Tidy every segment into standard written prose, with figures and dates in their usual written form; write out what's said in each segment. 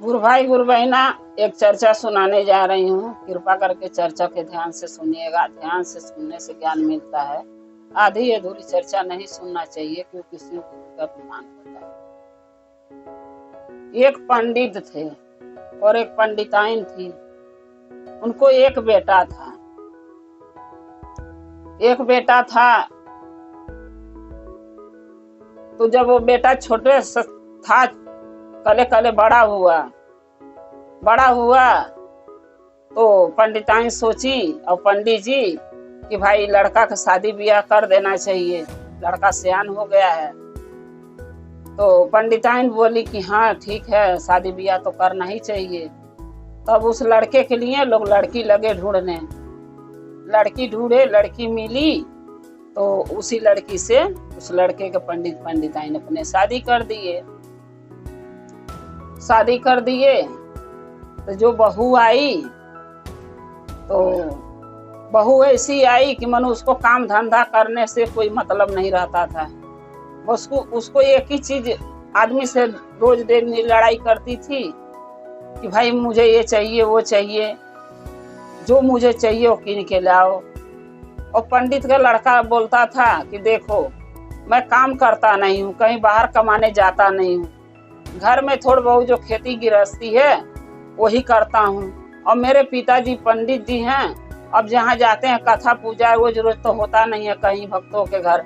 गुरु भाई गुरु बहना, एक चर्चा सुनाने जा रही हूँ। कृपा करके चर्चा के ध्यान से सुनिएगा। ध्यान से सुनने से ज्ञान मिलता है। आधी अधूरी चर्चा नहीं सुनना चाहिए, क्योंकि इसमें गुरु का अपमान होता है। एक पंडित थे और एक पंडिताइन थी। उनको एक बेटा था। तो जब वो बेटा छोटे था, कले कले बड़ा हुआ तो पंडिताइन सोची और पंडित जी कि भाई लड़का का शादी ब्याह कर देना चाहिए, लड़का सियान हो गया है। तो पंडिताइन बोली कि हाँ ठीक है, शादी ब्याह तो करना ही चाहिए। तब उस लड़के के लिए लोग लड़की लगे ढूंढने। लड़की ढूंढे, लड़की मिली, तो उसी लड़की से उस लड़के के पंडिताइन अपने शादी कर दिए। तो जो बहू आई, तो बहू ऐसी आई कि मानो उसको काम धंधा करने से कोई मतलब नहीं रहता था। उसको एक ही चीज आदमी से रोज दिन लड़ाई करती थी कि भाई मुझे ये चाहिए वो चाहिए, जो मुझे चाहिए वो कीन के लाओ। और पंडित का लड़का बोलता था कि देखो मैं काम करता नहीं हूँ, कहीं बाहर कमाने जाता नहीं हूँ, घर में थोड़ा बहुत जो खेती गृहस्थी है वही करता हूँ। और मेरे पिताजी पंडित जी हैं, अब जहाँ जाते हैं कथा पूजा रोज रोज तो होता नहीं है कहीं भक्तों के घर।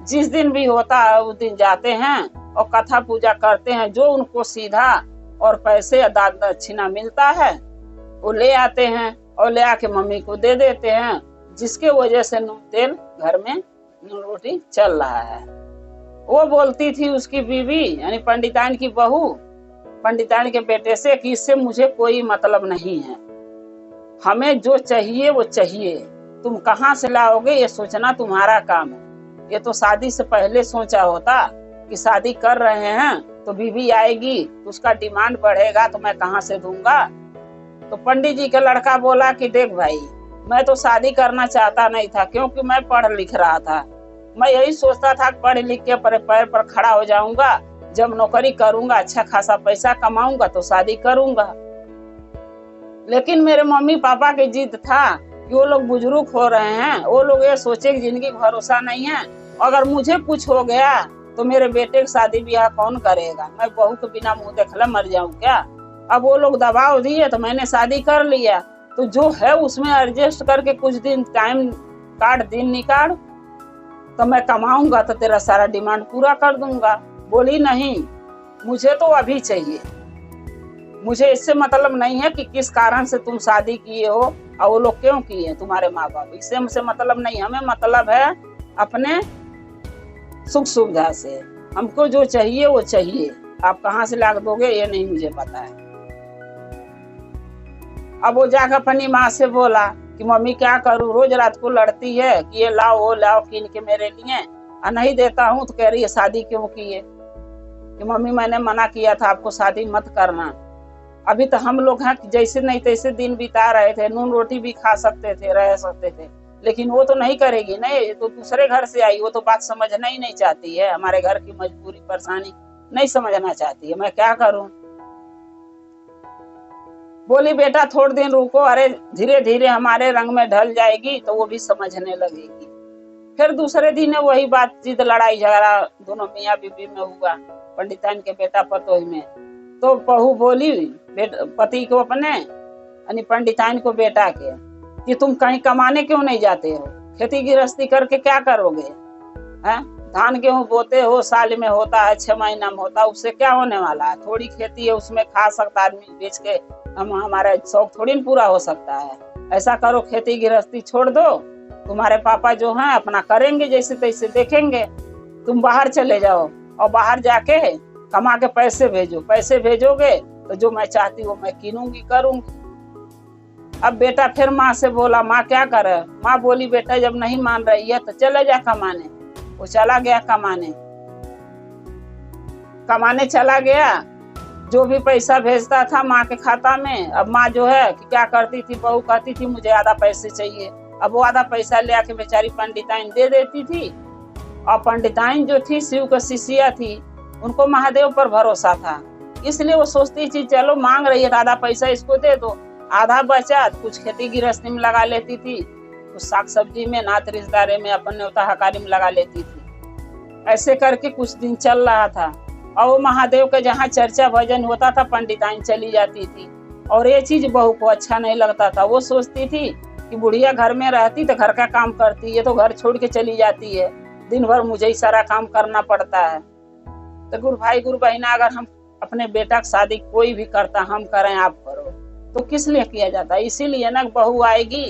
जिस दिन भी होता है उस दिन जाते हैं और कथा पूजा करते हैं। जो उनको सीधा और पैसे या दान दक्षिणा मिलता है वो ले आते हैं और ले आके मम्मी को दे देते हैं, जिसके वजह से नून तेल घर में नून रोटी चल रहा है। वो बोलती थी उसकी बीवी यानी पंडिताइन की बहू पंडिताइन के बेटे से कि इससे मुझे कोई मतलब नहीं है, हमें जो चाहिए वो चाहिए, तुम कहाँ से लाओगे ये सोचना तुम्हारा काम है। ये तो शादी से पहले सोचा होता कि शादी कर रहे हैं तो बीवी आएगी तो उसका डिमांड बढ़ेगा तो मैं कहाँ से दूंगा। तो पंडित जी का लड़का बोला कि देख भाई, मैं तो शादी करना चाहता नहीं था, क्योंकि मैं पढ़ लिख रहा था। मैं यही सोचता था पढ़ लिख के पैर पर खड़ा हो जाऊंगा, जब नौकरी करूंगा अच्छा खासा पैसा कमाऊंगा तो शादी करूंगा। लेकिन मेरे मम्मी पापा की जिद था कि वो लोग बुजुर्ग हो रहे हैं, वो लोग ये सोचे कि जिंदगी भरोसा नहीं है, अगर मुझे कुछ हो गया तो मेरे बेटे की शादी ब्याह कौन करेगा, मैं बहू के बिना मुंह देखला मर जाऊं क्या। अब वो लोग दबाव दिए तो मैंने शादी कर लिया। तो जो है उसमें एडजस्ट करके कुछ दिन टाइम दिन निकाल, तो मैं कमाऊंगा तो तेरा सारा डिमांड पूरा कर दूंगा। बोली नहीं, मुझे तो अभी चाहिए, मुझे इससे मतलब नहीं है कि किस कारण से तुम शादी किए हो और वो लोग क्यों किए तुम्हारे माँ बाप, इससे हमसे मतलब नहीं, हमें मतलब है अपने सुख सुविधा से। हमको जो चाहिए वो चाहिए, आप कहाँ से ला दोगे ये नहीं मुझे पता है। अब वो जाकर अपनी माँ से बोला कि मम्मी क्या करूँ, रोज रात को लड़ती है कि ये लाओ वो लाओ कीन के मेरे लिए, और नहीं देता हूँ तो कह रही है शादी क्यों किए। कि मम्मी मैंने मना किया था आपको शादी मत करना, अभी तो हम लोग हैं जैसे नहीं तैसे दिन बिता रहे थे, नून रोटी भी खा सकते थे, रह सकते थे, लेकिन वो तो नहीं करेगी। नहीं, तो दूसरे घर से आई, वो तो बात समझना ही नहीं चाहती है, हमारे घर की मजबूरी परेशानी नहीं समझना चाहती है, मैं क्या करूं। बोली बेटा थोड़े दिन रुको, अरे धीरे धीरे हमारे रंग में ढल जाएगी तो वो भी समझने लगेगी। फिर दूसरे दिन वही बातचीत लड़ाई झगड़ा दोनों मियाँ बीबी में हुआ, पंडिताइन के बेटा पतोही में। तो बहू बोली पति को अपने यानी पंडिताइन को बेटा के कि तुम कहीं कमाने क्यों नहीं जाते हो, खेती गृहस्थी करके क्या करोगे हैं? धान गेहूं बोते हो, साल में होता है 6 महीना में होता है, उससे क्या होने वाला है। थोड़ी खेती है उसमें खा सकता आदमी, बेच के हमारा शौक थोड़ी न पूरा हो सकता है। ऐसा करो खेती गृहस्थी छोड़ दो, तुम्हारे पापा जो हैं अपना करेंगे जैसे तैसे देखेंगे, तुम बाहर चले जाओ और बाहर जाके कमा के पैसे भेजो, पैसे भेजोगे तो जो मैं चाहती हूँ मैं कीनूंगी करूंगी। अब बेटा फिर माँ से बोला, माँ क्या करे। माँ बोली बेटा जब नहीं मान रही है तो चले जा कमाने। वो चला गया कमाने चला गया, जो भी पैसा भेजता था माँ के खाता में। अब माँ जो है कि क्या करती थी, बहू कहती थी मुझे आधा पैसे चाहिए, अब वो आधा पैसा ले आके बेचारी पंडिताइन दे देती थी। और पंडिताइन जो थी शिव का शिष्या थी, उनको महादेव पर भरोसा था इसलिए वो सोचती थी चलो मांग रही है तो आधा पैसा इसको दे दो, आधा बचा कुछ खेती गृहस्थी में लगा लेती थी, कुछ साग सब्जी में, नात रिश्तेदारी में, अपन न्योता हकारी में लगा लेती थी। ऐसे करके कुछ दिन चल रहा था। और वो महादेव के जहाँ चर्चा भजन होता था पंडिताइन चली जाती थी, और ये चीज बहू को अच्छा नहीं लगता था। वो सोचती थी कि बुढ़िया घर में रहती तो घर का काम करती, ये तो घर छोड़ के चली जाती है, दिन भर मुझे ही सारा काम करना पड़ता है। तो गुरु भाई गुरु बहना, अगर हम अपने बेटा की शादी कोई भी करता, हम करें आप करो, तो किस लिए किया जाता है? इसीलिए ना बहू आएगी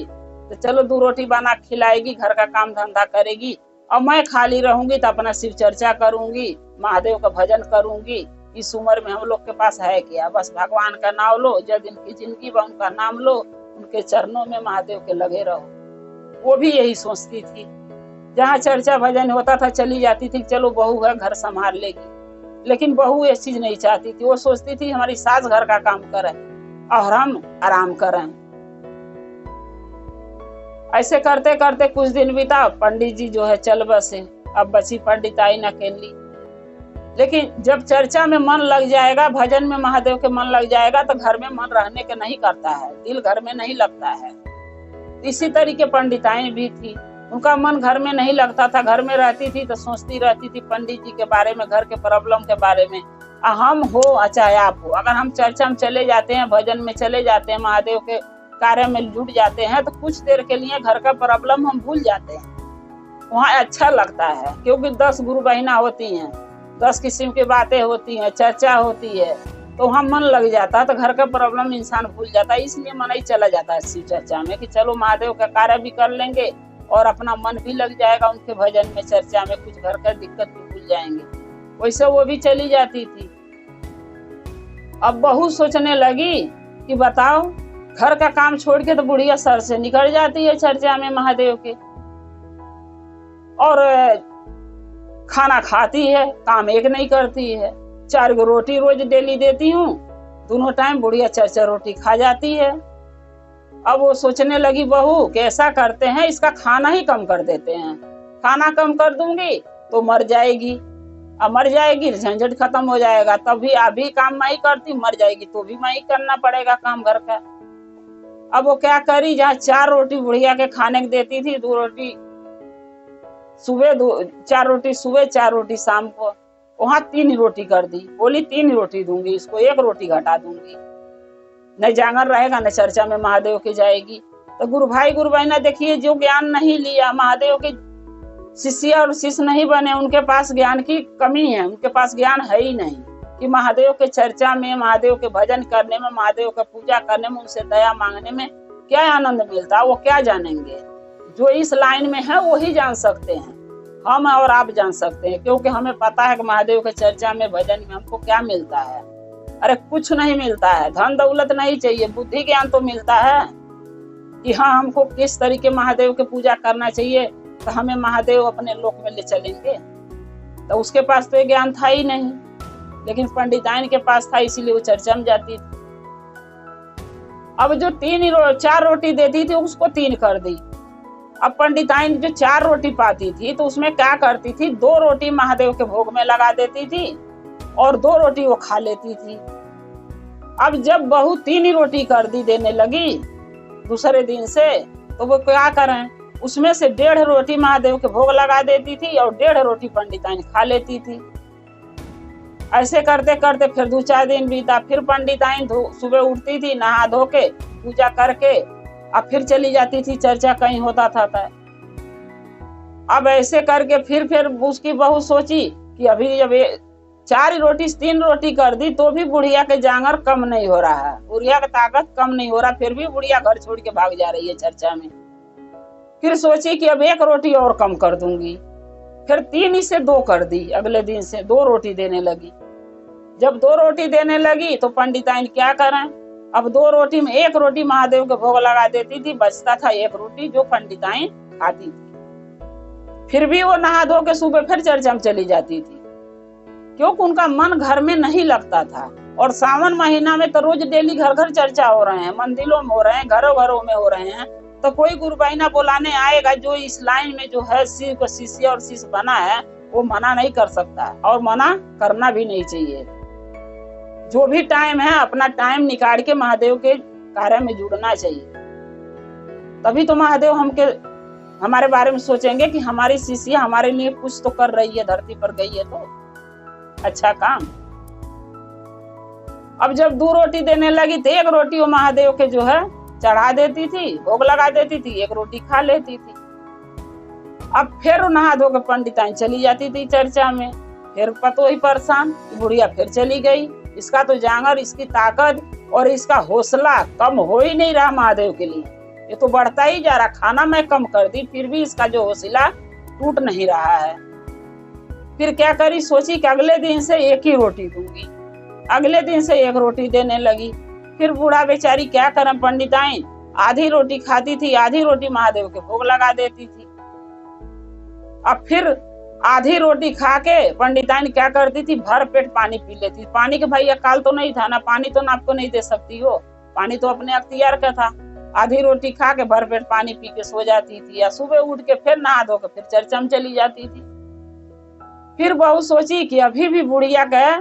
तो चलो 2 रोटी बना खिलाएगी, घर का काम धंधा करेगी, और मैं खाली रहूंगी तो अपना शिव चर्चा करूंगी, महादेव का भजन करूंगी। इस उम्र में हम लोग के पास है क्या? बस भगवान का नाम लो, जब इनकी जिंदगी बा उनका नाम लो, उनके चरणों में महादेव के लगे रहो। वो भी यही सोचती थी। जहाँ चर्चा भजन होता था चली जाती थी, चलो बहू है घर संभाल लेगी। लेकिन बहू ये चीज नहीं चाहती थी। वो सोचती थी हमारी सास घर का काम करे और हम आराम करें। ऐसे करते करते कुछ दिन बीता, पंडित जी जो है चल बसे। अब बची पंडिताइन अकेली। लेकिन जब चर्चा में मन लग जाएगा, भजन में महादेव के मन लग जाएगा, तो घर में मन रहने के नहीं करता है, दिल घर में नहीं लगता है। इसी तरीके पंडिताइन भी थी, उनका मन घर में नहीं लगता था। घर में रहती थी तो सोचती रहती थी पंडित जी के बारे में, घर के प्रॉब्लम के बारे में। हम हो चाहे आप हो, अगर हम चर्चा में चले जाते हैं, भजन में चले जाते हैं, महादेव के कार्य में जुट जाते हैं, तो कुछ देर के लिए घर का प्रॉब्लम हम भूल जाते हैं। वहाँ अच्छा लगता है, क्योंकि 10 गुरु बहना होती हैं, 10 किस्म की बातें होती हैं, चर्चा होती है, तो वहाँ मन लग जाता है, तो घर का प्रॉब्लम इंसान भूल जाता है। इसलिए मन ही चला जाता है शिव चर्चा में कि चलो महादेव का कार्य भी कर लेंगे और अपना मन भी लग जाएगा उनके भजन में, चर्चा में, कुछ घर का दिक्कत भी भूल जाएंगे। वैसे वो भी चली जाती थी। अब बहू सोचने लगी कि बताओ, घर का काम छोड़ के तो बुढ़िया सर से निकल जाती है चर्चा में महादेव के, और खाना खाती है, काम एक नहीं करती है। 4 गो रोटी रोज डेली देती हूँ, दोनों टाइम बुढ़िया 4-4 रोटी खा जाती है। अब वो सोचने लगी बहू कि ऐसा करते हैं, इसका खाना ही कम कर देते हैं। खाना कम कर दूंगी तो मर जाएगी, अब मर जाएगी झंझट खत्म हो जाएगा। तभी अभी काम मैं ही करती, मर जाएगी तो भी मैं ही करना पड़ेगा काम घर का। अब वो क्या करी, जहाँ 4 रोटी बुढ़िया के खाने को देती थी, 2 रोटी सुबह, 4 रोटी सुबह, 4 रोटी शाम को, वहाँ 3 रोटी कर दी। बोली 3 रोटी दूंगी इसको, 1 रोटी घटा दूंगी, न जांगर रहेगा न चर्चा में महादेव के जाएगी। तो गुरु भाई गुरु बहना देखिए, जो ज्ञान नहीं लिया, महादेव के शिष्य और शिष्य नहीं बने, उनके पास ज्ञान की कमी है, उनके पास ज्ञान है ही नहीं कि महादेव के चर्चा में, महादेव के भजन करने में, महादेव का पूजा करने में, उनसे दया मांगने में क्या आनंद मिलता है, वो क्या जानेंगे। जो इस लाइन में है वो ही जान सकते हैं, हम और आप जान सकते हैं, क्योंकि हमें पता है कि महादेव के चर्चा में, भजन में हमको क्या मिलता है। अरे कुछ नहीं मिलता है, धन दौलत नहीं चाहिए, बुद्धि ज्ञान तो मिलता है कि हाँ हमको किस तरीके महादेव के पूजा करना चाहिए, तो हमें महादेव अपने लोक में ले चलेंगे। तो उसके पास तो ये ज्ञान था ही नहीं, लेकिन पंडिताइन के पास था, इसीलिए वो चर्चा में जाती थी। अब जो 4 रोटी देती थी उसको 3 कर दी। अब पंडिताइन जो 4 रोटी पाती थी तो उसमें क्या करती थी, 2 रोटी महादेव के भोग में लगा देती थी और 2 रोटी वो खा लेती थी। अब जब बहू 3 ही रोटी कर दी देने लगी दूसरे दिन से, तो वो क्या करें, उसमें से 1.5 रोटी महादेव के भोग लगा देती थी और 1.5 रोटी पंडिताइन खा लेती थी। ऐसे करते करते फिर 2-4 दिन बीता। फिर पंडिताइन सुबह उठती थी, नहा धो के पूजा करके अब फिर चली जाती थी चर्चा, कहीं होता था। अब ऐसे करके फिर उसकी बहू सोची कि अभी जब 4 रोटी 3 रोटी कर दी तो भी बुढ़िया के जांगर कम नहीं हो रहा है, बुढ़िया का ताकत कम नहीं हो रहा, फिर भी बुढ़िया घर छोड़ के भाग जा रही है चर्चा में। फिर सोची कि अब 1 रोटी और कम कर दूंगी, फिर 3 ही से 2 कर दी। अगले दिन से 2 रोटी देने लगी। जब 2 रोटी देने लगी तो पंडिताइन क्या करें, अब 2 रोटी में 1 रोटी महादेव के भोग लगा देती थी, बचता था 1 रोटी जो पंडिताइन खाती थी। फिर भी वो नहा धो के सुबह फिर चर्चा में चली जाती थी, क्योंकि उनका मन घर में नहीं लगता था। और सावन महीना में तो रोज डेली घर घर चर्चा हो रहे हैं, मंदिरों में हो रहे हैं, घरों घरों में हो रहे हैं, तो कोई गुरु बहना बुलाने आएगा जो इस लाइन में जो है शिव का शिष्य और शिष्य बना है, वो मना नहीं कर सकता और मना करना भी नहीं चाहिए। जो भी टाइम है अपना टाइम निकाल के महादेव के कार्य में जुड़ना चाहिए, तभी तो महादेव हमारे बारे में सोचेंगे कि हमारी शिष्या हमारे लिए कुछ तो कर रही है, धरती पर गई है तो अच्छा काम। अब जब 2 रोटी देने लगी तो 1 रोटी वो महादेव के जो है चढ़ा देती थी, भोग लगा देती थी, 1 रोटी खा लेती थी। अब फिर नहा धो के पंडिताइन चली जाती थी चर्चा में, फिर पतो ही परेशान, बुढ़िया फिर चली गई। इसका तो जांगर, इसकी ताकत और इसका हौसला कम हो ही नहीं रहा महादेव के लिए, ये तो बढ़ता ही जा रहा। खाना मैं कम कर दी फिर भी इसका जो हौसला टूट नहीं रहा है। फिर क्या करी, सोची कि अगले दिन से 1 ही रोटी दूंगी। अगले दिन से 1 रोटी देने लगी। फिर बूढ़ा बेचारी क्या करम, पंडिताइन आधी रोटी खाती थी, आधी रोटी महादेव के भोग लगा देती थी। अब फिर आधी रोटी खा के पंडिताइन क्या करती थी, भर पेट पानी पी लेती। पानी के भाई अकाल तो नहीं था ना, पानी तो ना आपको नहीं दे सकती हो, पानी तो अपने अख्तियार का था। आधी रोटी खा के भर पेट पानी पी के सो जाती थी, या सुबह उठ के फिर नहा धो के फिर चर्चा में चली जाती थी। फिर बहू सोची कि अभी भी बुढ़िया का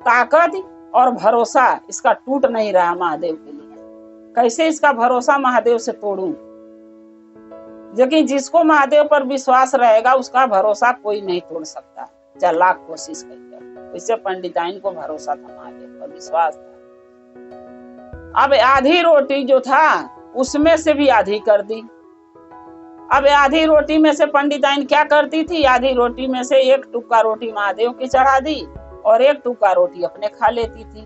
ताकत और भरोसा इसका टूट नहीं रहा महादेव के लिए, कैसे इसका भरोसा महादेव से तोड़ूं। लेकिन जिसको महादेव पर विश्वास रहेगा उसका भरोसा कोई नहीं तोड़ सकता, चाहे लाख कोशिश करके। वैसे पंडिताइन को भरोसा था, महादेव पर विश्वास था। अब आधी रोटी जो था उसमें से भी आधी कर दी। अब आधी रोटी में से पंडिताइन क्या करती थी, आधी रोटी में से 1 टुकड़ा रोटी महादेव की चढ़ा दी और 1 टुकड़ा रोटी अपने खा लेती थी।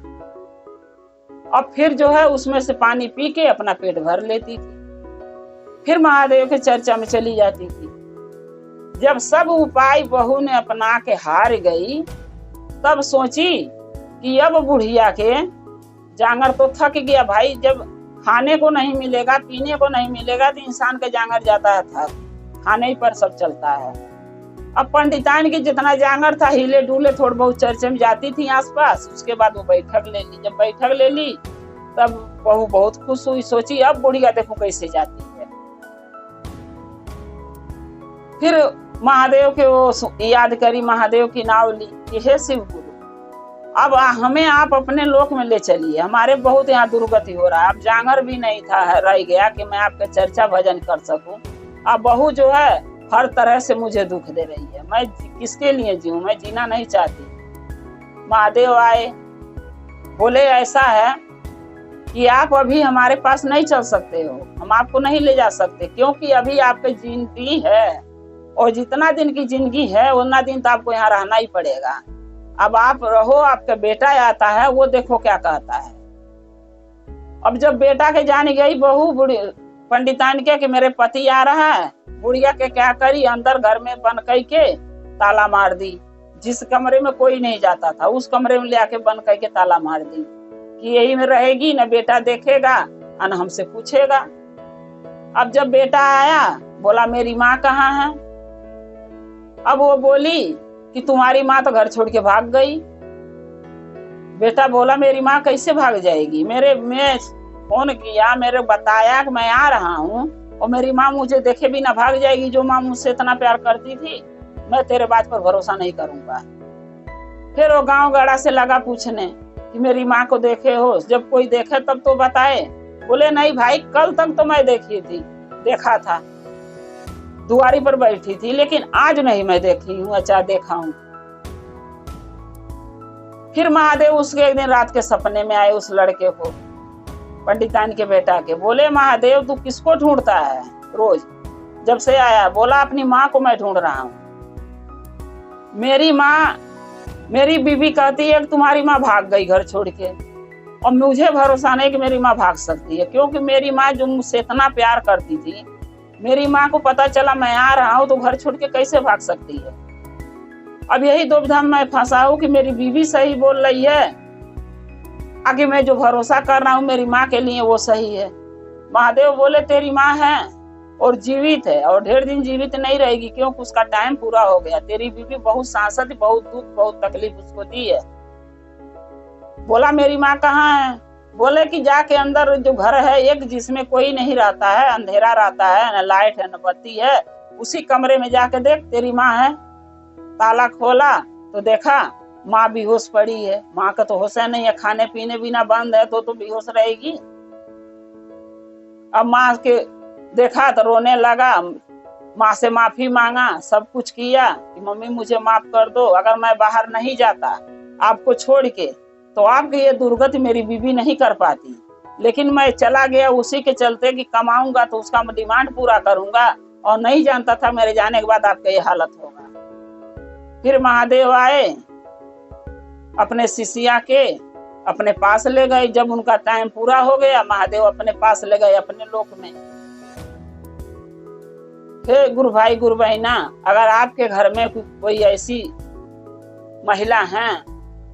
अब फिर जो है उसमें से पानी पी के अपना पेट भर लेती थी, फिर महादेव के चर्चा में चली जाती थी। जब सब उपाय बहू ने अपना के हार गई, तब सोची कि अब बुढ़िया के जांगर तो थक गया भाई, जब खाने को नहीं मिलेगा, पीने को नहीं मिलेगा तो इंसान का जांगर जाता है थक, खाने पर सब चलता है। अब पंडिताइन की जितना जांगर था हिले डुले थोड़ा बहुत चर्चे में जाती थी आसपास। उसके बाद वो बैठक ले ली। जब बैठक ले ली तब बहू बहुत खुश हुई, सोची अब बुढ़िया देखो कैसे जाती है। फिर महादेव के वो याद करी, महादेव की नाव ली कि हे शिव गुरु, अब हमें आप अपने लोक में ले चलिए, हमारे बहुत यहाँ दुर्गति हो रहा है। अब जांगर भी नहीं था रह गया कि मैं आपका चर्चा भजन कर सकूं। अब बहू जो है हर तरह से मुझे दुख दे रही है, मैं किसके लिए जीऊं, मैं जीना नहीं चाहती। महादेव आए, बोले ऐसा है कि आप अभी हमारे पास नहीं चल सकते हो, हम आपको नहीं ले जा सकते, क्योंकि अभी आपकी जिंदगी है और जितना दिन की जिंदगी है उतना दिन तो आपको यहाँ रहना ही पड़ेगा। अब आप रहो, आपका बेटा आता है वो देखो क्या कहता है। अब जब बेटा के जान गई बहू पंडिताइन के कि मेरे पति आ रहा है, बुढ़िया के क्या करी, अंदर घर में बंद करके ताला मार दी। जिस कमरे में कोई नहीं जाता था उस कमरे में ले आके बंद करके ताला मार दी कि यही में रहेगी, न बेटा देखेगा न हमसे पूछेगा। अब जब बेटा आया बोला मेरी माँ कहाँ है। अब वो बोली कि तुम्हारी माँ तो घर छोड़ के भाग गई। बेटा बोला मेरी माँ कैसे भाग जाएगी, मैं फोन किया, मेरे बताया कि मैं आ रहा हूँ और मेरी माँ मुझे देखे भी ना भाग जाएगी। जो माँ मुझसे इतना प्यार करती थी, मैं तेरे बात पर भरोसा नहीं करूंगा। फिर वो गांव गड़ा से लगा पूछने कि मेरी माँ को देखे हो, जब कोई देखे तब तो बताए। बोले नहीं भाई, कल तक तो मैं देखा था, दुआरी पर बैठी थी, लेकिन आज नहीं मैं देखी हूँ, अच्छा देखा हूँ। फिर महादेव उसके एक दिन रात के सपने में आए उस लड़के को, पंडिताइन के बेटा के। बोले महादेव तू किसको ढूंढता है रोज? जब से आया बोला अपनी माँ को मैं ढूंढ रहा हूँ। मेरी बीवी कहती है कि तुम्हारी माँ भाग गई घर छोड़ के, और मुझे भरोसा नहीं कि मेरी माँ भाग सकती है, क्योंकि मेरी माँ जो मुझसे इतना प्यार करती थी, मेरी माँ को पता चला मैं आ रहा हूँ तो घर छोड़ के कैसे भाग सकती है। अब यही दुविधा में फंसा हूँ कि मेरी बीवी सही बोल रही है, आगे मैं जो भरोसा कर रहा हूँ मेरी माँ के लिए वो सही है। महादेव बोले तेरी माँ है और जीवित है और ढेर दिन जीवित नहीं रहेगी, क्योंकि उसका टाइम पूरा हो गया। तेरी बीवी बहुत सांसद, बहुत दुख, बहुत तकलीफ उसको दी है। बोला मेरी माँ कहाँ है? बोले कि जाके अंदर जो घर है एक, जिसमें कोई नहीं रहता है, अंधेरा रहता है, न लाइट है न बत्ती है, उसी कमरे में जाके देख तेरी माँ है। ताला खोला तो देखा माँ बेहोश पड़ी है, माँ का तो होश नहीं है, खाने पीने बिना बंद है तो बेहोश रहेगी। अब माँ के देखा तो रोने लगा, माँ से माफी मांगा, सब कुछ किया कि मम्मी मुझे माफ कर दो, अगर मैं बाहर नहीं जाता आपको छोड़ के तो आपकी ये दुर्गति मेरी बीवी नहीं कर पाती, लेकिन मैं चला गया उसी के चलते कि कमाऊंगा तो उसका डिमांड पूरा करूंगा, और नहीं जानता था मेरे जाने के बाद आपका ये हालत होगा। फिर महादेव आए, अपने शिष्या के अपने पास ले गए। जब उनका टाइम पूरा हो गया, महादेव अपने पास ले गए अपने लोक में। हे गुरु भाई गुरु बहना, अगर आपके घर में कोई ऐसी महिला है,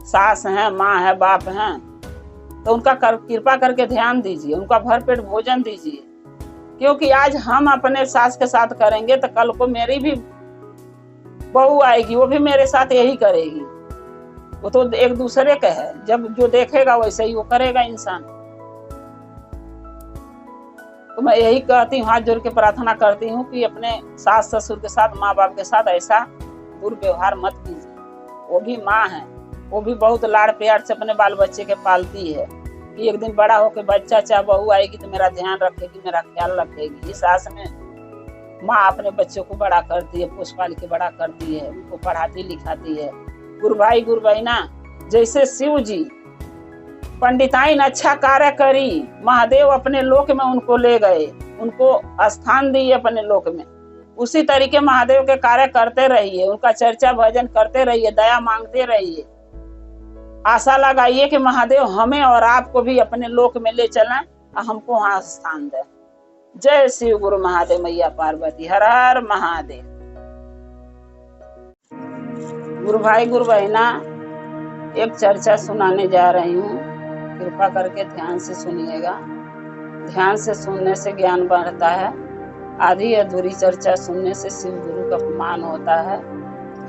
सास है, माँ है, बाप है, तो उनका कृपा करके ध्यान दीजिए, उनका भरपेट भोजन दीजिए, क्योंकि आज हम अपने सास के साथ करेंगे तो कल को मेरी भी बहू आएगी, वो भी मेरे साथ यही करेगी। वो तो एक दूसरे का है, जब जो देखेगा वैसे ही वो करेगा इंसान। तो मैं यही कहती हूँ, हाथ जोड़ के प्रार्थना करती हूँ कि अपने सास ससुर के साथ, माँ बाप के साथ ऐसा दुर्व्यवहार मत कीजिए। वो भी माँ है, वो भी बहुत लाड़ प्यार से अपने बाल बच्चे के पालती है कि एक दिन बड़ा होकर बच्चा चाहे बहू आएगी तो मेरा ध्यान रखेगी, मेरा ख्याल रखेगी। इस आस में माँ अपने बच्चों को बड़ा करती है, पोस पाल के बड़ा करती है, उनको पढ़ाती लिखाती है। गुरु भाई गुरु बहना, जैसे शिव जी पंडिताइन अच्छा कार्य करी, महादेव अपने लोक में उनको ले गए, उनको स्थान दिए अपने लोक में, उसी तरीके महादेव के कार्य करते रहिए, उनका चर्चा भजन करते रहिए, दया मांगते रहिए। आशा लगाइए कि महादेव हमें और आपको भी अपने लोक में ले चलें और हमको वहां स्थान दें। जय शिव गुरु महादेव, मैया पार्वती, हर हर महादेव। गुरु भाई गुरु बहना, एक चर्चा सुनाने जा रही हूँ, कृपा करके ध्यान से सुनिएगा। ध्यान से सुनने से ज्ञान बढ़ता है। आधी अधूरी चर्चा सुनने से शिव गुरु का अपमान होता है।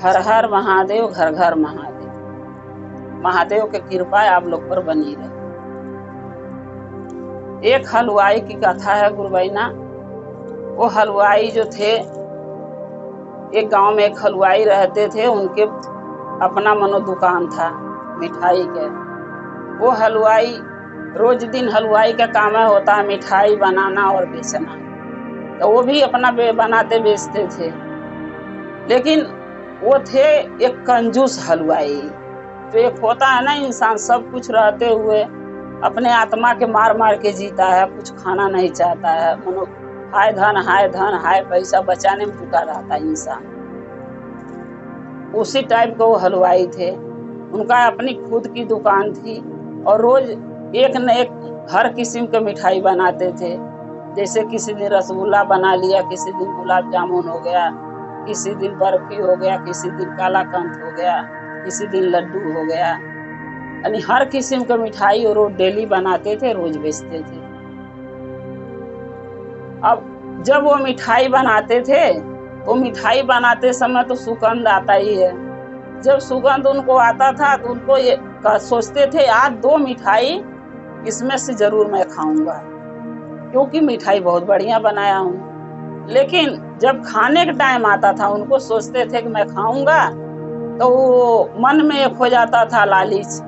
हर हर महादेव, घर घर महादेव। महादेव की कृपा आप लोग पर बनी रहे। एक हलवाई की कथा है गुरु बहना। वो हलवाई जो थे, एक गांव में एक हलवाई रहते थे, उनके अपना मनो दुकान था मिठाई के। वो हलवाई रोज दिन हलवाई का काम होता है मिठाई बनाना और बेचना, तो वो भी अपना बनाते बेचते थे। लेकिन वो थे एक कंजूस हलवाई। तो एक होता है ना, इंसान सब कुछ रहते हुए अपने आत्मा के मार मार के जीता है, कुछ खाना नहीं चाहता है, मनो हाय धन हाय पैसा बचाने में जुटा रहता है इंसान। उसी टाइप का वो हलवाई थे। उनका अपनी खुद की दुकान थी और रोज एक न एक हर किस्म के मिठाई बनाते थे। जैसे किसी दिन रसगुल्ला बना लिया, किसी दिन गुलाब जामुन हो गया, किसी दिन बर्फी हो गया, किसी दिन कालाकंद हो गया, किसी दिन लड्डू हो गया। यानी हर किस्म का मिठाई और रोज डेली बनाते थे, रोज बेचते थे। अब जब वो मिठाई बनाते थे तो मिठाई बनाते समय तो सुगंध आता ही है। जब सुगंध उनको आता था तो उनको ये सोचते थे आज 2 मिठाई इसमें से जरूर मैं खाऊंगा, क्योंकि मिठाई बहुत बढ़िया बनाया हूँ। लेकिन जब खाने का टाइम आता था उनको सोचते थे कि मैं खाऊंगा, तो मन में एक हो जाता था लालच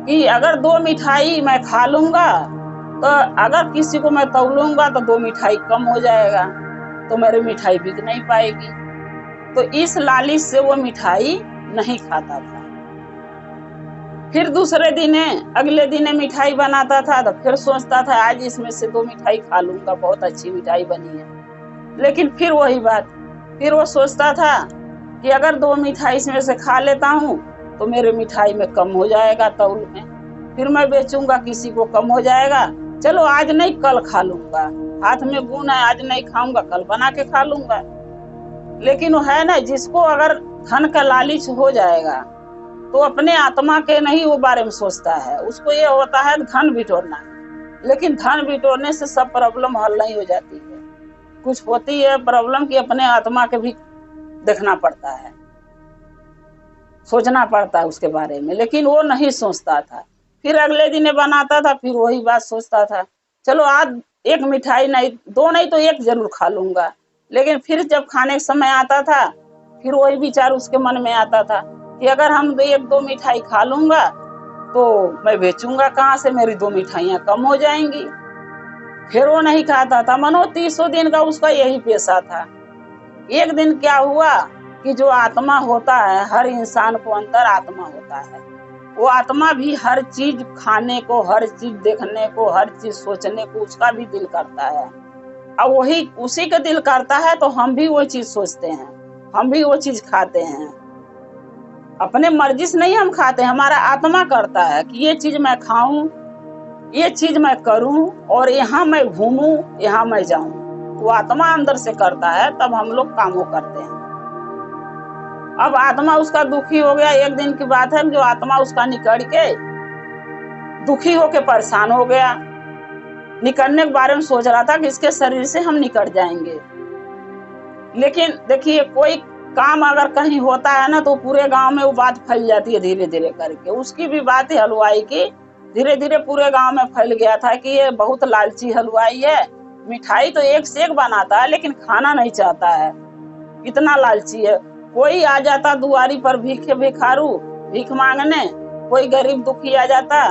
कि अगर 2 मिठाई मैं खा लूंगा तो अगर किसी को मैं तौलूंगा तो 2 मिठाई कम हो जाएगा, तो मेरी मिठाई बिक नहीं पाएगी। तो इस लालच से वो मिठाई नहीं खाता था। फिर दूसरे दिन अगले दिन मिठाई बनाता था तो फिर सोचता था आज इसमें से 2 मिठाई खा लूंगा, बहुत अच्छी मिठाई बनी है। लेकिन फिर वही बात, फिर वो सोचता था कि अगर 2 मिठाई इसमें से खा लेता हूँ तो मेरे मिठाई में कम हो जाएगा तौल में, फिर मैं बेचूंगा किसी को कम हो जाएगा, चलो आज नहीं कल खा लूंगा, हाथ में गुण है, आज नहीं खाऊंगा कल बना के खा लूंगा। लेकिन वो है ना, जिसको अगर धन का लालच हो जाएगा तो अपने आत्मा के नहीं वो बारे में सोचता है, उसको ये होता है धन बिटोरना। लेकिन धन बिटोरने से सब प्रॉब्लम हल नहीं हो जाती है, कुछ होती है प्रॉब्लम की अपने आत्मा के भी देखना पड़ता है, सोचना पड़ता है उसके बारे में। लेकिन वो नहीं सोचता था। फिर अगले दिन बनाता था, फिर वही बात सोचता था, चलो आज 1 मिठाई नहीं 2 नहीं तो 1 जरूर खा लूंगा। लेकिन फिर जब खाने का समय आता था फिर वही विचार उसके मन में आता था कि अगर हम 1-2 मिठाई खा लूंगा तो मैं बेचूंगा कहाँ से, मेरी 2 मिठाइयाँ कम हो जाएंगी। फिर वो नहीं खाता था। मनो 30 दिन का उसका यही पेशा था। एक दिन क्या हुआ कि जो आत्मा होता है, हर इंसान को अंदर आत्मा होता है, वो आत्मा भी हर चीज खाने को, हर चीज देखने को, हर चीज सोचने को उसका भी दिल करता है। और वही उसी का दिल करता है तो हम भी वो चीज सोचते हैं, हम भी वो चीज खाते हैं। अपने मर्जी से नहीं हम खाते, हमारा आत्मा करता है कि ये चीज मैं खाऊं, ये चीज मैं करूं, और यहाँ मैं घूमूं, यहाँ मैं जाऊं। वो आत्मा अंदर से करता है, तब हम लोग कामों करते हैं। अब आत्मा उसका दुखी हो गया। एक दिन की बात है जो आत्मा उसका निकल के दुखी होके परेशान हो गया। निकलने के बारे में सोच रहा था कि इसके शरीर से हम निकल जाएंगे। लेकिन देखिए, कोई काम अगर कहीं होता है ना तो पूरे गांव में वो बात फैल जाती है धीरे धीरे करके। उसकी भी बात है हलवाई की, धीरे धीरे पूरे गांव में फैल गया था कि ये बहुत लालची हलवाई है। मिठाई तो एक से एक बनाता है लेकिन खाना नहीं चाहता है, इतना लालची है। कोई आ जाता दुआरी पर भिखारू भीख मांगने, कोई गरीब दुखी आ जाता,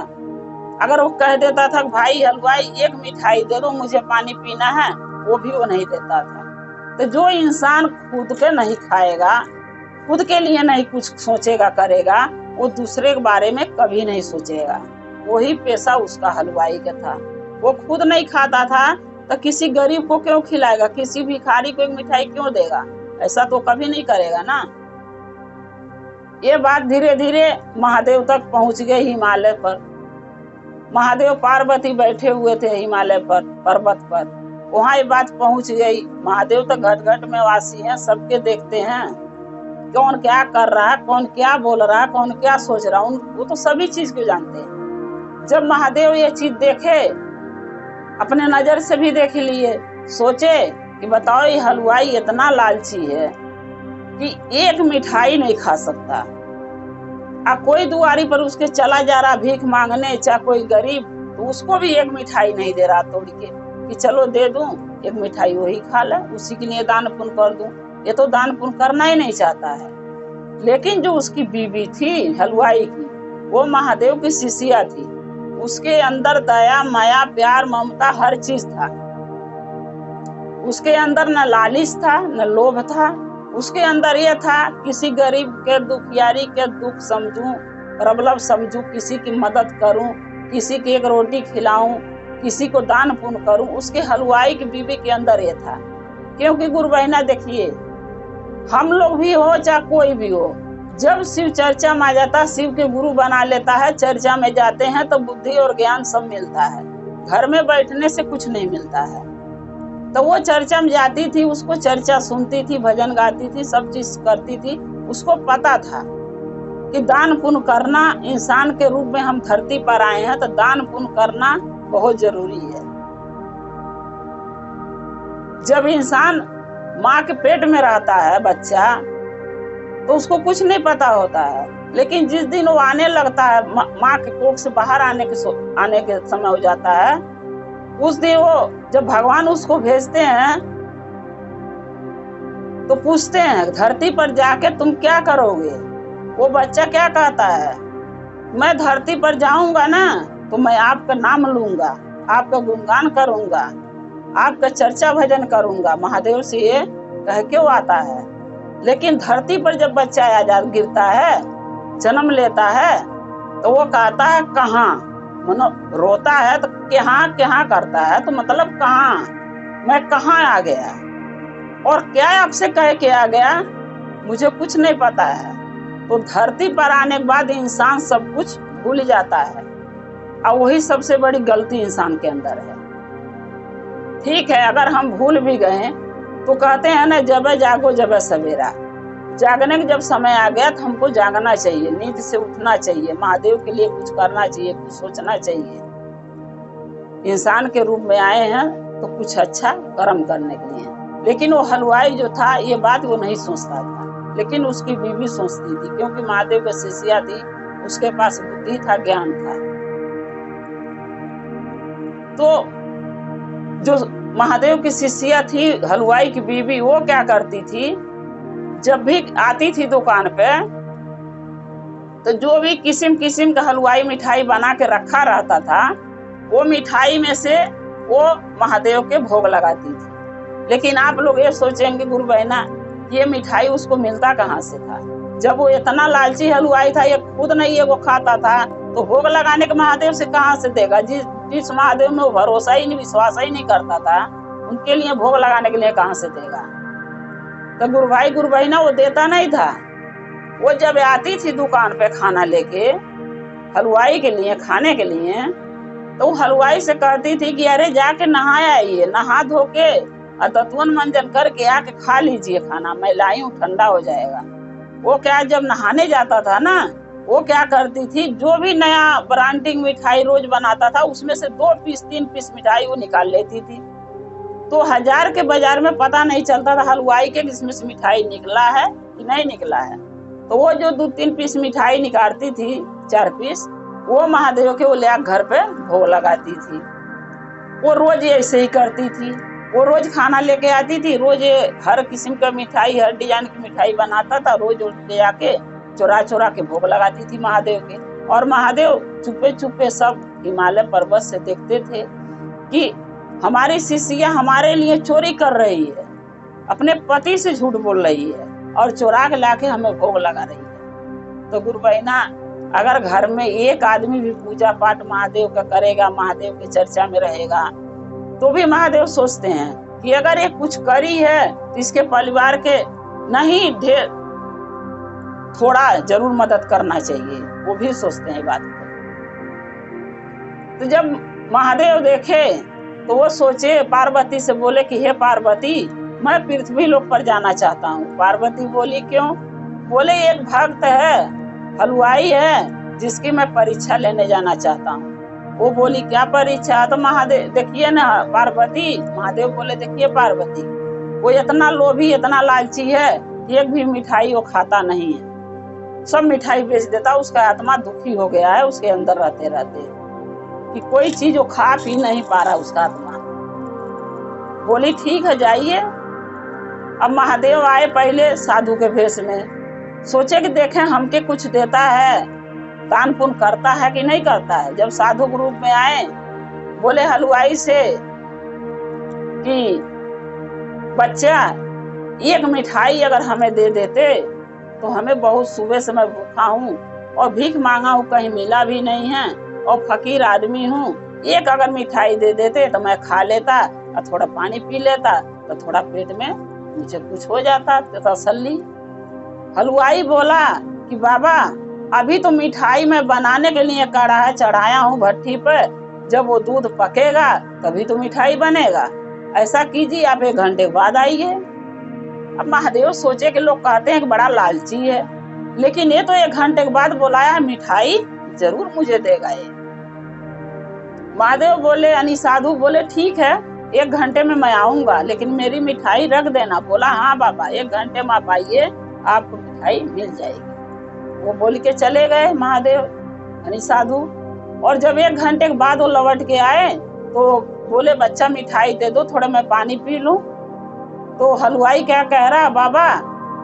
अगर वो कह देता था भाई हलवाई एक मिठाई दे दो, मुझे पानी पीना है, वो भी वो नहीं देता था। तो जो इंसान खुद के नहीं खाएगा, खुद के लिए नहीं कुछ सोचेगा करेगा, वो दूसरे के बारे में कभी नहीं सोचेगा। वही पेशा उसका हलवाई का था। वो खुद नहीं खाता था तो किसी गरीब को क्यों खिलाएगा, किसी भिखारी को एक मिठाई क्यों देगा? ऐसा तो कभी नहीं करेगा ना। ये बात धीरे धीरे महादेव तक पहुंच गई, हिमालय पर। महादेव पार्वती बैठे हुए थे हिमालय पर, पर्वत पर। वहां ये बात पहुंच गई। महादेव तो घट घट में वासी हैं, सबके देखते हैं, कौन क्या कर रहा है, कौन क्या बोल रहा है, कौन क्या सोच रहा है, वो तो सभी चीज को जानते हैं। जब महादेव ये चीज देखे, अपने नजर से भी देख लिए, सोचे कि बताओ ये हलवाई इतना लालची है कि एक मिठाई नहीं खा सकता। अब कोई दुआरी पर उसके चला जा रहा भीख मांगने, चाहे कोई गरीब, तो उसको भी एक मिठाई नहीं दे रहा तोड़ के कि चलो दे दूं एक मिठाई, वही खा ले, उसी के लिए दान पुण्य कर दूं। ये तो दान पुण्य करना ही नहीं चाहता है। लेकिन जो उसकी बीवी थी हलवाई की, वो महादेव की शिष्या थी। उसके अंदर दया, माया, प्यार, ममता हर चीज था। उसके अंदर न लालच था, न लोभ था। उसके अंदर यह था किसी गरीब के दुखियारी के दुख समझूं, प्रबलभ समझूं, किसी की मदद करूं, किसी की एक रोटी खिलाऊं, किसी को दान पुण्य करूं। उसके हलवाई की बीवी के अंदर यह था। क्योंकि गुरु बहना देखिए, हम लोग भी हो चाहे कोई भी हो, जब शिव चर्चा में आ जाता, शिव के गुरु बना लेता है, चर्चा में जाते हैं तो बुद्धि और ज्ञान सब मिलता है। घर में बैठने से कुछ नहीं मिलता है। तो वो चर्चा में जाती थी, उसको चर्चा सुनती थी, भजन गाती थी, सब चीज करती थी। उसको पता था कि दान पुण्य करना, इंसान के रूप में हम धरती पर आए हैं तो दान पुण्य करना बहुत जरूरी है। जब इंसान माँ के पेट में रहता है बच्चा, तो उसको कुछ नहीं पता होता है। लेकिन जिस दिन वो आने लगता है, माँ के कोख से बाहर आने के समय हो जाता है, उस दिन वो जब भगवान उसको भेजते हैं तो पूछते हैं धरती पर जाके तुम क्या करोगे? वो बच्चा क्या कहता है, मैं धरती पर जाऊंगा ना तो मैं आपका नाम लूंगा, आपका गुणगान करूंगा, आपका चर्चा भजन करूंगा। महादेव से ये कह के वो आता है। लेकिन धरती पर जब बच्चा आजाद गिरता है, जन्म लेता है, तो वो कहता है कहाँ, मतलब रोता है तो कहाँ करता है, तो मतलब कहाँ, मैं कहाँ आ गया और क्या आपसे कह के आ गया, मुझे कुछ नहीं पता है। तो धरती पर आने के बाद इंसान सब कुछ भूल जाता है, और वही सबसे बड़ी गलती इंसान के अंदर है। ठीक है, अगर हम भूल भी गए तो कहते हैं ना, जब जागो जब सवेरा। जागने का जब समय आ गया तो हमको जागना चाहिए, नींद से उठना चाहिए, महादेव के लिए कुछ करना चाहिए, कुछ सोचना चाहिए। इंसान के रूप में आए हैं तो कुछ अच्छा कर्म करने के लिए। लेकिन वो हलवाई जो था, ये बात वो नहीं सोचता था, लेकिन उसकी बीवी सोचती थी, क्योंकि महादेव की शिष्या थी, उसके पास बुद्धि था, ज्ञान था। तो जो महादेव की शिष्या थी हलवाई की बीवी, वो क्या करती थी, जब भी आती थी दुकान पे तो जो भी किस्म किस्म का हलवाई मिठाई बना के रखा रहता था, वो मिठाई में से वो महादेव के भोग लगाती थी। लेकिन आप लोग ये सोचेंगे गुरु बहना, ये मिठाई उसको मिलता कहाँ से था? जब वो इतना लालची हलवाई था, ये खुद नहीं ये वो खाता था, तो भोग लगाने के महादेव से कहाँ से देगा? जिस महादेव में वो भरोसा ही नहीं, विश्वास ही नहीं करता था, उनके लिए भोग लगाने के लिए कहाँ से देगा? तो गुरु बहना वो देता नहीं था। वो जब आती थी दुकान पे खाना लेके हलवाई के लिए, खाने के लिए, तो हलवाई से कहती थी कि अरे जाके नहा आइए, नहा धो के दतवन मंजन करके आके खा लीजिए खाना, मैं लाई हूँ, ठंडा हो जाएगा। वो क्या, जब नहाने जाता था ना, वो क्या करती थी, जो भी नया ब्रांडिंग मिठाई रोज बनाता था, उसमें से 2 पीस 3 पीस मिठाई वो निकाल लेती थी। तो 1000 के बाजार में पता नहीं चलता था हलवाई के किसमें से मिठाई निकला है कि नहीं निकला है। तो वो जो 2-3 पीस मिठाई निकालती थी, 4 पीस, वो महादेव के वो ले घर पे भोग लगाती थी। वो रोज ऐसे ही करती थी। वो रोज खाना लेके आती थी, रोज हर किस्म का मिठाई, हर डिजाइन की मिठाई बनाता था, रोज ले आके चोरा चोरा के भोग लगाती थी महादेव के। और महादेव चुपे चुपे सब हिमालय पर्वत से देखते थे कि हमारी शिष्या हमारे लिए चोरी कर रही है, अपने पति से झूठ बोल रही है और चोरा के लाके हमें भोग लगा रही है। तो गुरु बहना, अगर घर में एक आदमी भी पूजा पाठ महादेव का करेगा, महादेव की चर्चा में रहेगा, तो भी महादेव सोचते हैं कि अगर ये कुछ करी है तो इसके परिवार के नहीं ढेर थोड़ा जरूर मदद करना चाहिए। वो भी सोचते हैं बात को। तो जब महादेव देखे तो वो सोचे, पार्वती से बोले कि हे पार्वती, मैं पृथ्वी लोक पर जाना चाहता हूँ। पार्वती बोली क्यों? बोले एक भक्त है, हलवाई है, जिसकी मैं परीक्षा लेने जाना चाहता हूँ। वो बोली क्या परीक्षा? तो महादेव देखिए ना पार्वती, महादेव बोले देखिए पार्वती, वो इतना लोभी, इतना लालची है, एक भी मिठाई वो खाता नहीं है, सब मिठाई बेच देता। उसका आत्मा दुखी हो गया है उसके अंदर रहते रहते, कि कोई चीज वो खा पी नहीं पा रहा उसका आत्मा। बोली ठीक है जाइए। अब महादेव आए पहले साधु के भेष में, सोचे कि देखें हमके कुछ देता है, दान पुण्य करता है कि नहीं करता है। जब साधु ग्रुप में आए, बोले हलवाई से कि बच्चा एक मिठाई अगर हमें दे देते तो हमें बहुत, सुबह से मैं भूखा हूँ और भीख मांगा हूँ, कहीं मिला भी नहीं है और फकीर आदमी हूँ, एक अगर मिठाई दे देते तो मैं खा लेता और थोड़ा पानी पी लेता, तो थोड़ा पेट में मुझे कुछ हो जाता तसल्ली। हलवाई बोला कि बाबा अभी तो मिठाई में बनाने के लिए कढ़ाई चढ़ाया हूँ भट्टी पर, जब वो दूध पकेगा तभी तो मिठाई बनेगा। ऐसा कीजिए आप 1 घंटे बाद आइए। अब महादेव सोचे कि लोग कहते हैं कि बड़ा लालची है, लेकिन ये तो 1 घंटे के बाद बुलाया, मिठाई जरूर मुझे देगा ये। महादेव बोले, यानी साधु बोले ठीक है 1 घंटे में मैं आऊंगा, लेकिन मेरी मिठाई रख देना। बोला हाँ बाबा 1 घंटे में आप आइए, आपको मिठाई मिल जाएगी। वो बोल के चले गए महादेव यानी साधु। और जब 1 घंटे के बाद वो लौट के आए तो बोले बच्चा मिठाई दे दो, थोड़ा मैं पानी पी लूं। तो हलवाई क्या कह रहा, बाबा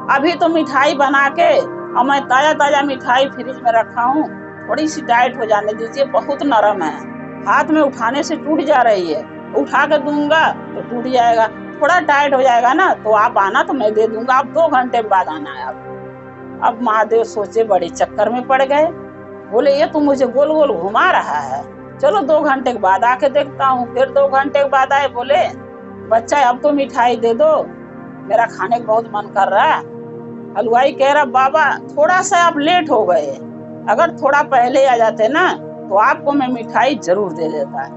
अभी तो मिठाई बना के और मैं ताजा ताजा मिठाई फ्रिज में रखा हूँ, थोड़ी सी टाइट हो जाने दीजिए, बहुत नरम है, हाथ में उठाने से टूट जा रही है, उठा के दूंगा तो टूट जाएगा, थोड़ा टाइट हो जाएगा ना तो आप आना तो मैं दे दूंगा, आप 2 घंटे बाद आना है आप। अब महादेव सोचे, बड़े चक्कर में पड़ गए। बोले ये तो मुझे गोल गोल घुमा रहा है, चलो 2 घंटे के बाद आके देखता हूँ। फिर 2 घंटे के बाद आए, बोले बच्चा अब तो मिठाई दे दो, मेरा खाने का बहुत मन कर रहा है। हलवाई कह रहा बाबा थोड़ा सा आप लेट हो गए, अगर थोड़ा पहले आ जाते ना तो आपको मैं मिठाई जरूर दे देता।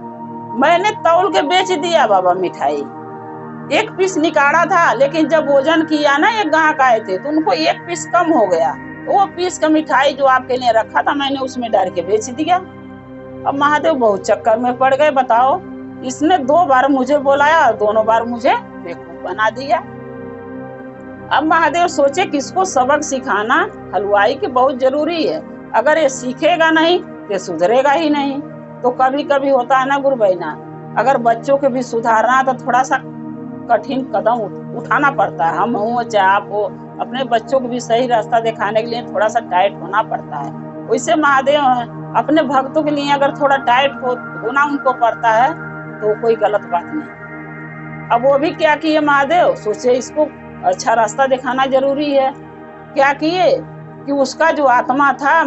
मैंने तौल के बेच दिया बाबा मिठाई, 1 पीस निकाला था, लेकिन जब वजन किया ना 1 ग्राहक आए थे तो उनको 1 पीस कम हो गया, तो वो पीस का मिठाई जो आपके लिए रखा था मैंने उसमें डाल के बेच दिया। अब महादेव बहुत चक्कर में पड़ गए, बताओ इसने 2 बार मुझे बुलाया, दोनों बार मुझे बेवकूफ बना दिया। अब महादेव सोचे किसको सबक सिखाना हलवाई के बहुत जरूरी है, अगर ये सीखेगा नहीं तो सुधरेगा ही नहीं। तो कभी कभी होता है ना गुरु बहना, अगर बच्चों के भी सुधारना तो थोड़ा सा कठिन कदम उठाना पड़ता है। हम हो चाहे आप हो, अपने बच्चों को भी सही रास्ता दिखाने के लिए थोड़ा सा टाइट होना पड़ता है। वैसे महादेव हैं, अपने भक्तों के लिए अगर थोड़ा टाइट होना उनको पड़ता है तो कोई गलत बात नहीं। अब वो भी क्या किए महादेव, सोचे इसको अच्छा रास्ता दिखाना जरूरी है। क्या किए कि उसका जो आत्मा था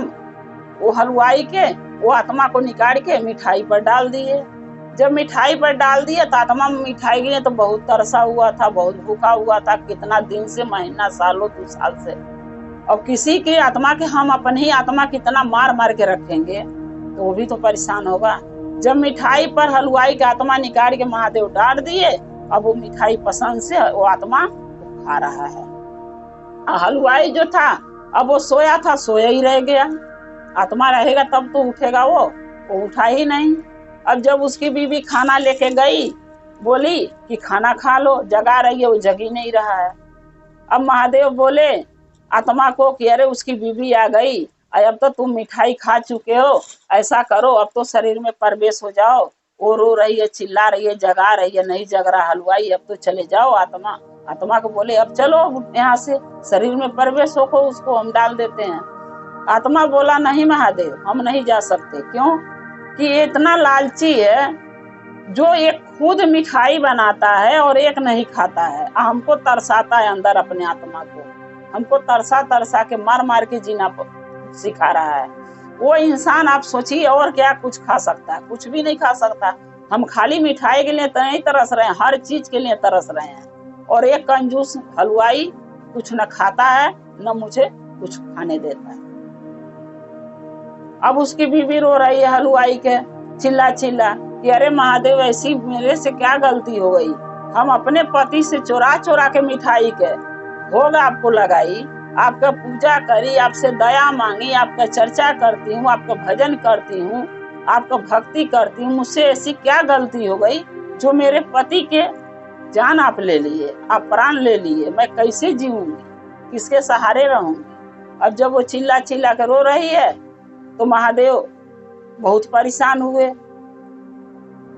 वो हलवाई के, वो आत्मा को निकाल के मिठाई पर डाल दिए। जब मिठाई पर डाल दिए तो आत्मा मिठाई के लिए तो बहुत तरसा हुआ था, बहुत भूखा हुआ था, कितना दिन से, महीना, सालों, 2 साल से। अब किसी की आत्मा के हम अपनी ही आत्मा कितना मार मार के रखेंगे तो वो भी तो परेशान होगा। जब मिठाई पर हलवाई की आत्मा निकाल के महादेव डाल दिए, अब वो मिठाई पसंद से वो आत्मा खा रहा है। हलवाई जो था अब वो सोया था, सोया ही रह गया। आत्मा रहेगा तब तो उठेगा, वो उठा ही नहीं। अब जब उसकी बीवी खाना लेके गई, बोली कि खाना खा लो, जगा रही है, वो जगी नहीं रहा है। अब महादेव बोले आत्मा को कि अरे उसकी बीवी आ गई, अब तो तुम मिठाई खा चुके हो, ऐसा करो अब तो शरीर में प्रवेश हो जाओ। वो रो रही है, चिल्ला रही है, जगा रही है, नहीं जग रहा हलवाई, अब तो चले जाओ। आत्मा को बोले अब चलो यहाँ से, शरीर में प्रवेश हो, उसको हम डाल देते हैं। आत्मा बोला नहीं महादेव, हम नहीं जा सकते। क्यों? कि ये इतना लालची है, जो एक खुद मिठाई बनाता है और एक नहीं खाता है, हमको तरसाता है अंदर अपने आत्मा को, हमको तरसा तरसा के मार मार के जीना सिखा रहा है। वो इंसान आप सोचिए और क्या कुछ खा सकता है? कुछ भी नहीं खा सकता। हम खाली मिठाई के लिए नहीं तरस रहे हैं, हर चीज के लिए तरस रहे हैं। और एक कंजूस हलवाई कुछ न खाता है न मुझे कुछ खाने देता है। अब उसकी बीवी रो रही है हलवाई के, चिल्ला चिल्ला कि अरे महादेव ऐसी मेरे से क्या गलती हो गई, हम अपने पति से चोरा चोरा के मिठाई के भोग आपको लगाई, आपका पूजा करी, आपसे दया मांगी, आपका चर्चा करती हूँ, आपका भजन करती हूँ, आपका भक्ति करती हूँ, मुझसे ऐसी क्या गलती हो गई जो मेरे पति के जान आप ले लिए, आप प्राण ले लिए, मैं कैसे जीऊंगी, किसके सहारे रहूंगी? अब जब वो चिल्ला चिल्ला कर रो रही है तो महादेव बहुत परेशान हुए,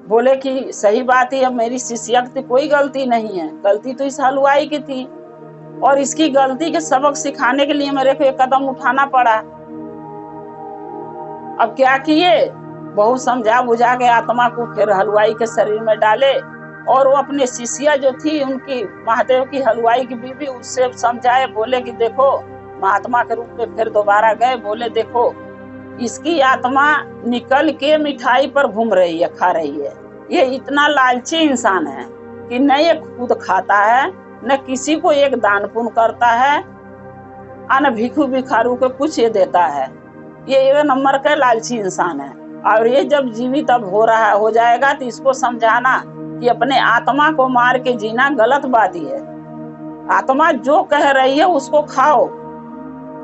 बोले कि सही बात है, अब मेरी शिष्या की कोई गलती नहीं है, गलती तो इस हलवाई की थी, और इसकी गलती के सबक सिखाने के लिए मेरे को एक कदम उठाना पड़ा। अब क्या किए, बहुत समझा बुझा के आत्मा को फिर हलवाई के शरीर में डाले, और वो अपने शिष्या जो थी उनकी, महादेव की हलवाई की बीवी, उससे समझाए, बोले कि देखो, महात्मा के रूप में फिर दोबारा गए, बोले देखो इसकी आत्मा निकल के मिठाई पर घूम रही है, खा रही है, ये इतना लालची इंसान है कि न ये खुद खाता है, न किसी को एक दान पुण्य करता है, न भिखू भिखारू को कुछ ये देता है, ये एक नंबर का लालची इंसान है। और ये जब जीवित अब हो जाएगा तो इसको समझाना कि अपने आत्मा को मार के जीना गलत बात ही है। आत्मा जो कह रही है उसको खाओ,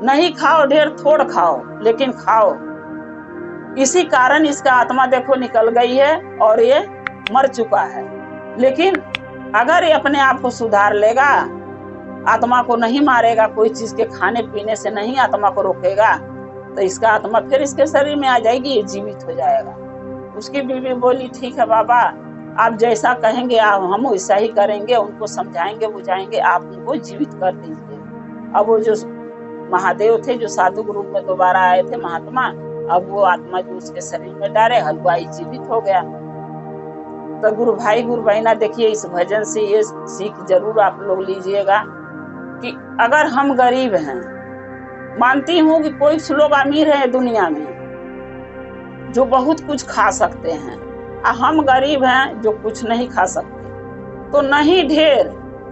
नहीं खाओ ढेर, थोड़ खाओ, लेकिन खाओ। इसी कारण इसका आत्मा देखो निकल गई है और ये मर चुका है। लेकिन अगर ये अपने आप को सुधार लेगा, आत्मा को नहीं मारेगा, कोई चीज के खाने पीने से नहीं आत्मा को रोकेगा, तो इसका आत्मा फिर इसके शरीर में आ जाएगी, ये जीवित हो जाएगा। उसकी बीवी बोली ठीक है बाबा, आप जैसा कहेंगे हम वैसा ही करेंगे, उनको समझाएंगे बुझाएंगे, आप उनको जीवित कर दीजिए। अब वो जो महादेव थे, जो साधु के रूप में दोबारा आए थे महात्मा, अब वो आत्मा जो उसके शरीर में डाले, हलवाई जीवित हो गया। तो गुरु भाई गुरु बहना, देखिए इस भजन से ये सीख जरूर आप लोग लीजिएगा कि अगर हम गरीब हैं, मानती हूँ कि कोई लोग अमीर है दुनिया में जो बहुत कुछ खा सकते हैं, हम गरीब हैं जो कुछ नहीं खा सकते, तो नहीं ढेर,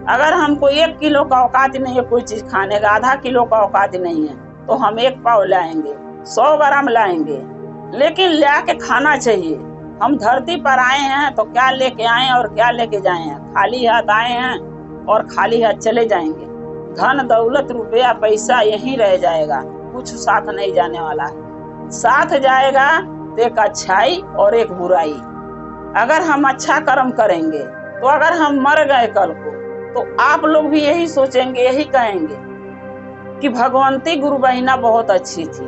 अगर हमको 1 किलो का औकात नहीं है कोई चीज खाने का, आधा किलो का औकात नहीं है, तो हम 1 पाव लाएंगे, 100 ग्राम लाएंगे, लेकिन ला के खाना चाहिए। हम धरती पर आए हैं तो क्या लेके आए और क्या लेके जाए हैं? खाली हाथ आए हैं और खाली हाथ चले जाएंगे। धन दौलत रुपया पैसा यहीं रह जाएगा, कुछ साथ नहीं जाने वाला है। साथ जाएगा तो एक अच्छाई और एक बुराई। अगर हम अच्छा कर्म करेंगे तो अगर हम मर गए कल को, तो आप लोग भी यही सोचेंगे, यही कहेंगे कि भगवंती गुरु बहिना बहुत अच्छी थी,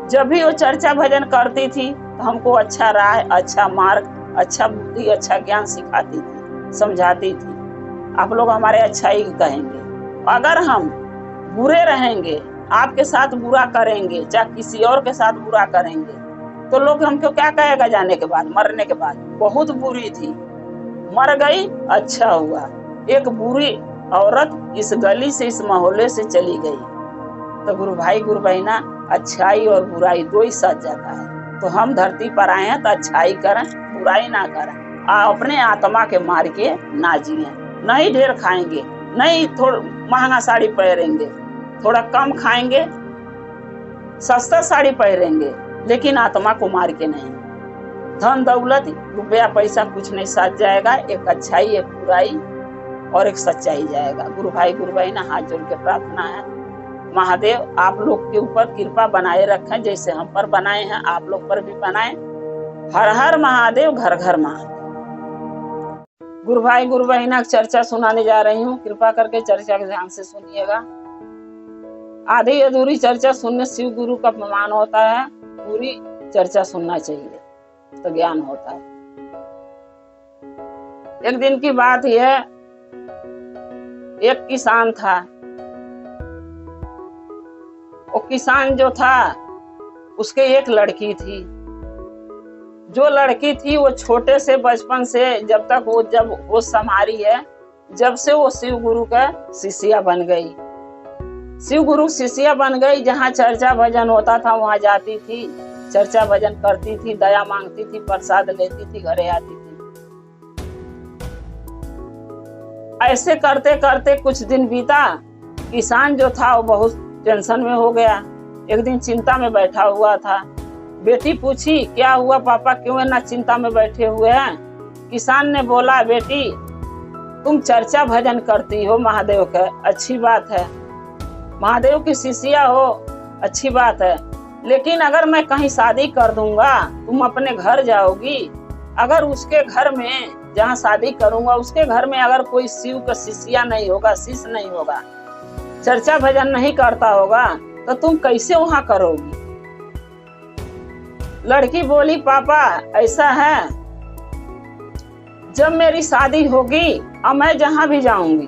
जब भी वो चर्चा भजन करती थी तो हमको अच्छा राह, अच्छा मार्ग, अच्छा बुद्धि, अच्छा ज्ञान सिखाती थी, समझाती थी। आप लोग हमारे अच्छाई कहेंगे। अगर हम बुरे रहेंगे आपके साथ बुरा करेंगे, चाहे किसी और के साथ बुरा करेंगे, तो लोग हमको क्या कहेगा जाने के बाद, मरने के बाद? बहुत बुरी थी, मर गई, अच्छा हुआ। एक बुरी औरत इस गली से, इस मोहल्ले से चली गई। तो गुरु भाई गुरु बहना, अच्छाई और बुराई दो ही साथ जाता है। तो हम धरती पर आए हैं तो अच्छाई करें, बुराई ना करें। अपने आत्मा के मार के ना जिए। नहीं ढेर खाएंगे, नहीं थोड़ा महंगा साड़ी पहनेंगे, थोड़ा कम खाएंगे, सस्ता साड़ी पहनेंगे, लेकिन आत्मा को मार के नहीं। धन दौलत रुपया पैसा कुछ नहीं साथ जाएगा। एक अच्छाई, एक बुराई और एक सच्चाई जाएगा। गुरु भाई गुरु बहना, हाथ जोड़ के प्रार्थना है, महादेव आप लोग के ऊपर कृपा बनाए रखें। जैसे हम पर बनाए हैं, आप लोग पर भी बनाए। हर हर महादेव, घर घर महादेव। गुरु भाई गुरु बहना चर्चा सुनाने जा रही हूँ। कृपा करके चर्चा के ध्यान से सुनिएगा। आधी अधूरी चर्चा सुनने शिव गुरु का अपमान होता है। पूरी चर्चा सुनना चाहिए तो ज्ञान होता है। एक दिन की बात यह, एक किसान था। वो किसान जो था, उसके एक लड़की थी। जो लड़की थी वो छोटे से बचपन से जब वो संभारी है, जब से वो शिव गुरु का शिष्या बन गई। शिव गुरु शिष्या बन गई। जहाँ चर्चा भजन होता था वहां जाती थी, चर्चा भजन करती थी, दया मांगती थी, प्रसाद लेती थी, घरे आती थी। ऐसे करते करते कुछ दिन बीता। किसान जो था वो बहुत टेंशन में हो गया। एक दिन चिंता में बैठा हुआ था। बेटी पूछी, क्या हुआ पापा, क्यों इतना चिंता में बैठे हुए हैं? किसान ने बोला, बेटी तुम चर्चा भजन करती हो महादेव का, अच्छी बात है। महादेव की शिष्या हो, अच्छी बात है। लेकिन अगर मैं कहीं शादी कर दूंगा, तुम अपने घर जाओगी। अगर उसके घर में, जहाँ शादी करूंगा, उसके घर में अगर कोई शिव का शिष्या नहीं होगा, शिष्य नहीं होगा, चर्चा भजन नहीं करता होगा, तो तुम कैसे वहां करोगी? लड़की बोली, पापा ऐसा है, जब मेरी शादी होगी अब मैं जहां भी जाऊंगी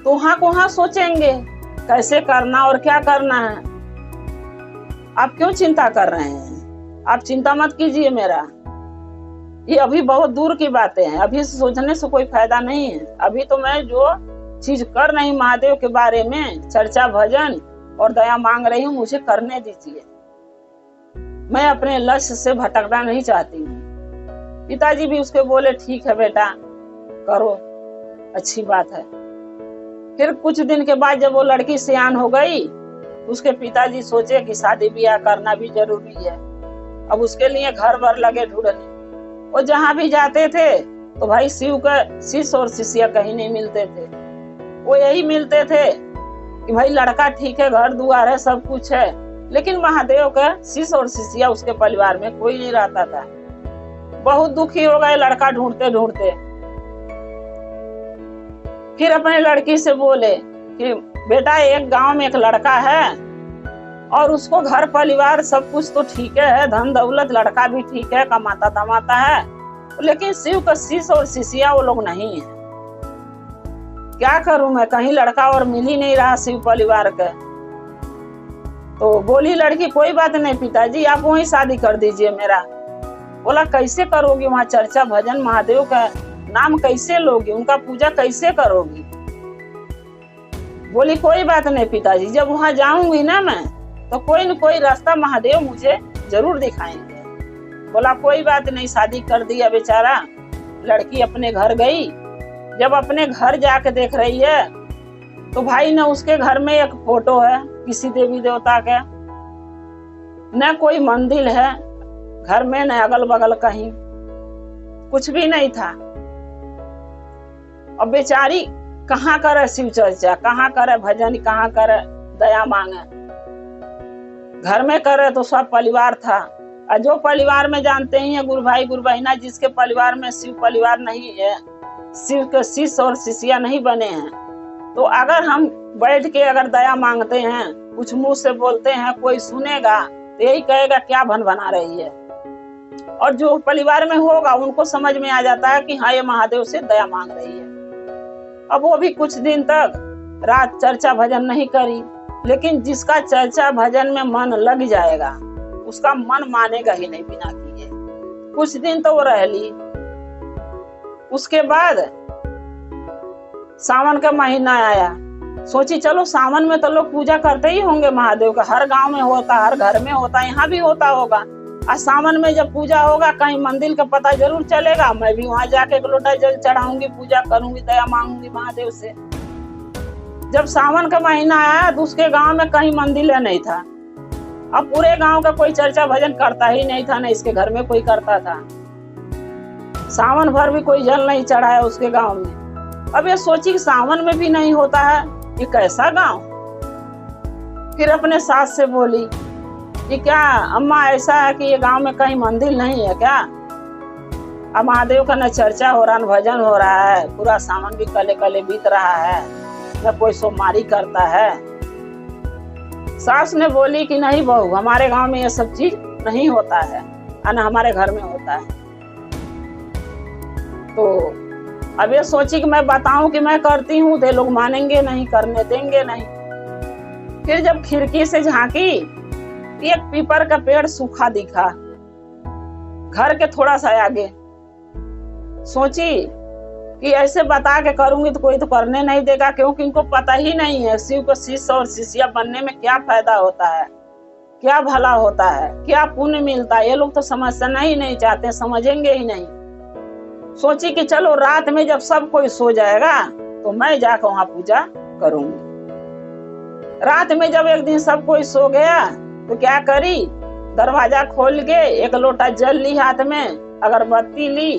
तो वहां सोचेंगे कैसे करना और क्या करना है। आप क्यों चिंता कर रहे हैं? आप चिंता मत कीजिए मेरा, ये अभी बहुत दूर की बातें हैं। अभी सोचने से कोई फायदा नहीं है। अभी तो मैं जो चीज कर रही महादेव के बारे में, चर्चा भजन और दया मांग रही हूँ, मुझे करने दीजिए। मैं अपने लक्ष्य से भटकना नहीं चाहती हूँ। पिताजी भी उसके बोले, ठीक है बेटा करो, अच्छी बात है। फिर कुछ दिन के बाद जब वो लड़की सियान हो गई, उसके पिताजी सोचे कि शादी ब्याह करना भी जरूरी है। अब उसके लिए घर भर लगे ढूंढने। वो जहाँ भी जाते थे तो भाई शिव का शिष्य और शिष्या कहीं नहीं मिलते थे। वो यही मिलते थे कि भाई लड़का ठीक है, घर दुआर है, सब कुछ है, लेकिन महादेव का शिष्य और शिष्या उसके परिवार में कोई नहीं रहता था। बहुत दुखी हो गए लड़का ढूंढते ढूंढते। फिर अपने लड़की से बोले कि बेटा एक गांव में एक लड़का है और उसको घर परिवार सब कुछ तो ठीक है, धन दौलत, लड़का भी ठीक है, कमाता धमाता है, लेकिन शिव का शिष्य और शिष्या वो लोग नहीं है। क्या करूं मैं, कहीं लड़का और मिल ही नहीं रहा शिव परिवार का। तो बोली लड़की, कोई बात नहीं पिताजी, आप वहीं शादी कर दीजिए मेरा। बोला कैसे करोगी, वहां चर्चा भजन महादेव का नाम कैसे लोगी, उनका पूजा कैसे करोगी? बोली कोई बात नहीं पिताजी, जब वहां जाऊंगी ना मैं, तो कोई न कोई रास्ता महादेव मुझे जरूर दिखाएंगे। बोला कोई बात नहीं, शादी कर दिया बेचारा। लड़की अपने घर गई। जब अपने घर जाके देख रही है तो भाई न उसके घर में एक फोटो है किसी देवी देवता का, न कोई मंदिर है घर में, न अगल बगल कहीं कुछ भी नहीं था। अब बेचारी कहाँ करे शिव चर्चा, कहाँ करे भजन, कहाँ करे दया मांगे? घर में करे तो सब परिवार था। और जो परिवार में जानते ही है गुरु भाई गुरु बहना, जिसके परिवार में शिव परिवार नहीं है, शिव के शिष्य और शिष्या नहीं बने हैं, तो अगर हम बैठ के अगर दया मांगते हैं, कुछ मुंह से बोलते हैं, कोई सुनेगा तो यही कहेगा क्या भन बना रही है। और जो परिवार में होगा उनको समझ में आ जाता है कि हाँ ये महादेव से दया मांग रही है। अब वो भी कुछ दिन तक रात चर्चा भजन नहीं करी, लेकिन जिसका चर्चा भजन में मन लग जाएगा उसका मन मानेगा ही नहीं बिना किए। कुछ दिन तो वो रह ली। उसके बाद सावन का महीना आया। सोची चलो सावन में तो लोग पूजा करते ही होंगे महादेव का, हर गांव में होता, हर घर में होता, यहाँ भी होता होगा। आज सावन में जब पूजा होगा कहीं मंदिर का पता जरूर चलेगा, मैं भी वहां जाके एक लोटा जल चढ़ाऊंगी, पूजा करूंगी, दया मांगूंगी महादेव से। जब सावन का महीना आया तो उसके गांव में कहीं मंदिर नहीं था। अब पूरे गांव का कोई चर्चा भजन करता ही नहीं था, न इसके घर में कोई करता था। सावन भर भी कोई जल नहीं चढ़ाया उसके गांव में। अब ये सोची कि सावन में भी नहीं होता है, ये कैसा गांव। फिर अपने सास से बोली कि क्या अम्मा ऐसा है कि ये गांव में कहीं मंदिर नहीं है क्या? अब महादेव का न चर्चा हो रहा न भजन हो रहा है, पूरा सावन भी कले कले बीत रहा है, न कोई सोमवारी करता है। सास ने बोली कि नहीं बहू, हमारे गांव में ये सब चीज नहीं होता है, न हमारे घर में होता है। तो अब ये सोची कि मैं बताऊं कि मैं करती हूँ तो लोग मानेंगे नहीं, करने देंगे नहीं। फिर जब खिड़की से झांकी, एक पीपर का पेड़ सूखा दिखा घर के थोड़ा सा आगे। सोची कि ऐसे बता के करूंगी तो कोई तो करने नहीं देगा, क्योंकि इनको पता ही नहीं है शिव को शिष्य और शिष्या बनने में क्या फायदा होता है, क्या भला होता है, क्या पुण्य मिलता है। ये लोग तो समझना ही नहीं चाहते, समझेंगे ही नहीं। सोची कि चलो रात में जब सब कोई सो जाएगा तो मैं जाकर वहां पूजा करूंगी। रात में जब एक दिन सब कोई सो गया तो क्या करी, दरवाजा खोल के एक लोटा जल ली हाथ में, अगरबत्ती ली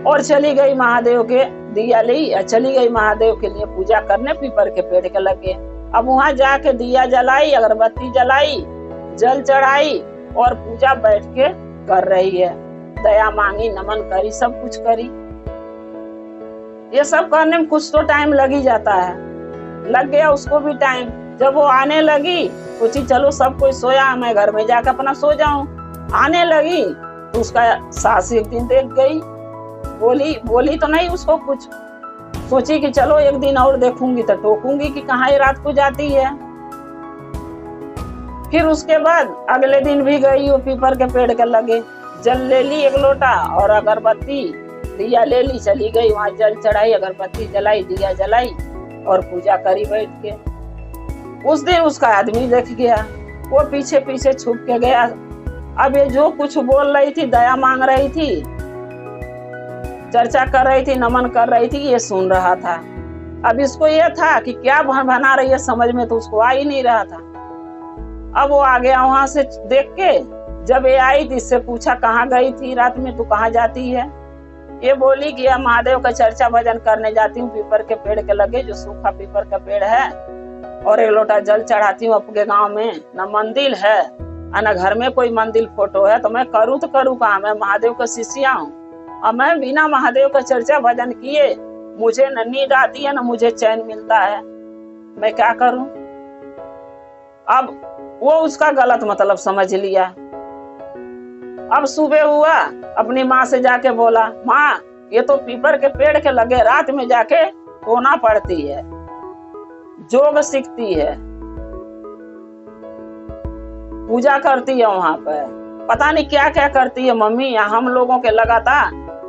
और चली गई महादेव के, दिया ली और चली गई महादेव के लिए पूजा करने पीपर के पेड़ के लगे। अब वहां जाके दिया जलाई, अगरबत्ती जलाई, जल चढ़ाई और पूजा बैठ के कर रही है। दया मांगी, नमन करी, सब कुछ करी। ये सब करने में कुछ तो टाइम लग ही जाता है, लग गया उसको भी टाइम। जब वो आने लगी सोची चलो सब कोई सोया, मैं घर में जाकर अपना सो जाऊं। आने लगी तो उसका सास एक दिन देख गई, बोली तो नहीं उसको कुछ। सोची कि चलो एक दिन और देखूंगी तो टोकूंगी कि कहाँ ये रात को जाती है। फिर उसके बाद अगले दिन भी गई वो पीपर के पेड़ के लगे, जल ले ली एक लोटा और अगरबत्ती दिया ले ली, चली गई वहां, जल चढ़ाई, अगरबत्ती जलाई, दिया जलाई और पूजा करी बैठ के। उस दिन उसका आदमी देख गया, वो पीछे पीछे छुप के गया। अब ये जो कुछ बोल रही थी, दया मांग रही थी, चर्चा कर रही थी, नमन कर रही थी, ये सुन रहा था। अब इसको ये था कि क्या बना रही है, समझ में तो उसको आ ही नहीं रहा था। अब वो आ गया वहां से देख के। जब ये आई तो इससे पूछा कहाँ गई थी रात में, तू कहाँ जाती है? ये बोली कि महादेव का चर्चा भजन करने जाती हूँ पीपर के पेड़ के लगे, जो सूखा पीपर का पेड़ है, और एक लोटा जल चढ़ाती हूँ। अपने गांव में न मंदिर है न घर में कोई मंदिर फोटो है, तो मैं करूँ तो करूँ कहाँ? मैं महादेव का शिष्या हूँ और मैं बिना महादेव का चर्चा भजन किए मुझे न नींद आती है न मुझे चैन मिलता है, मैं क्या करूँ? अब वो उसका गलत मतलब समझ लिया। अब सुबह हुआ, अपनी माँ से जाके बोला, माँ ये तो पीपर के पेड़ के लगे रात में जाके सोना पड़ती है, जोग सीखती है, पूजा करती है वहां पर, पता नहीं क्या क्या करती है मम्मी। या हम लोगों के लगा था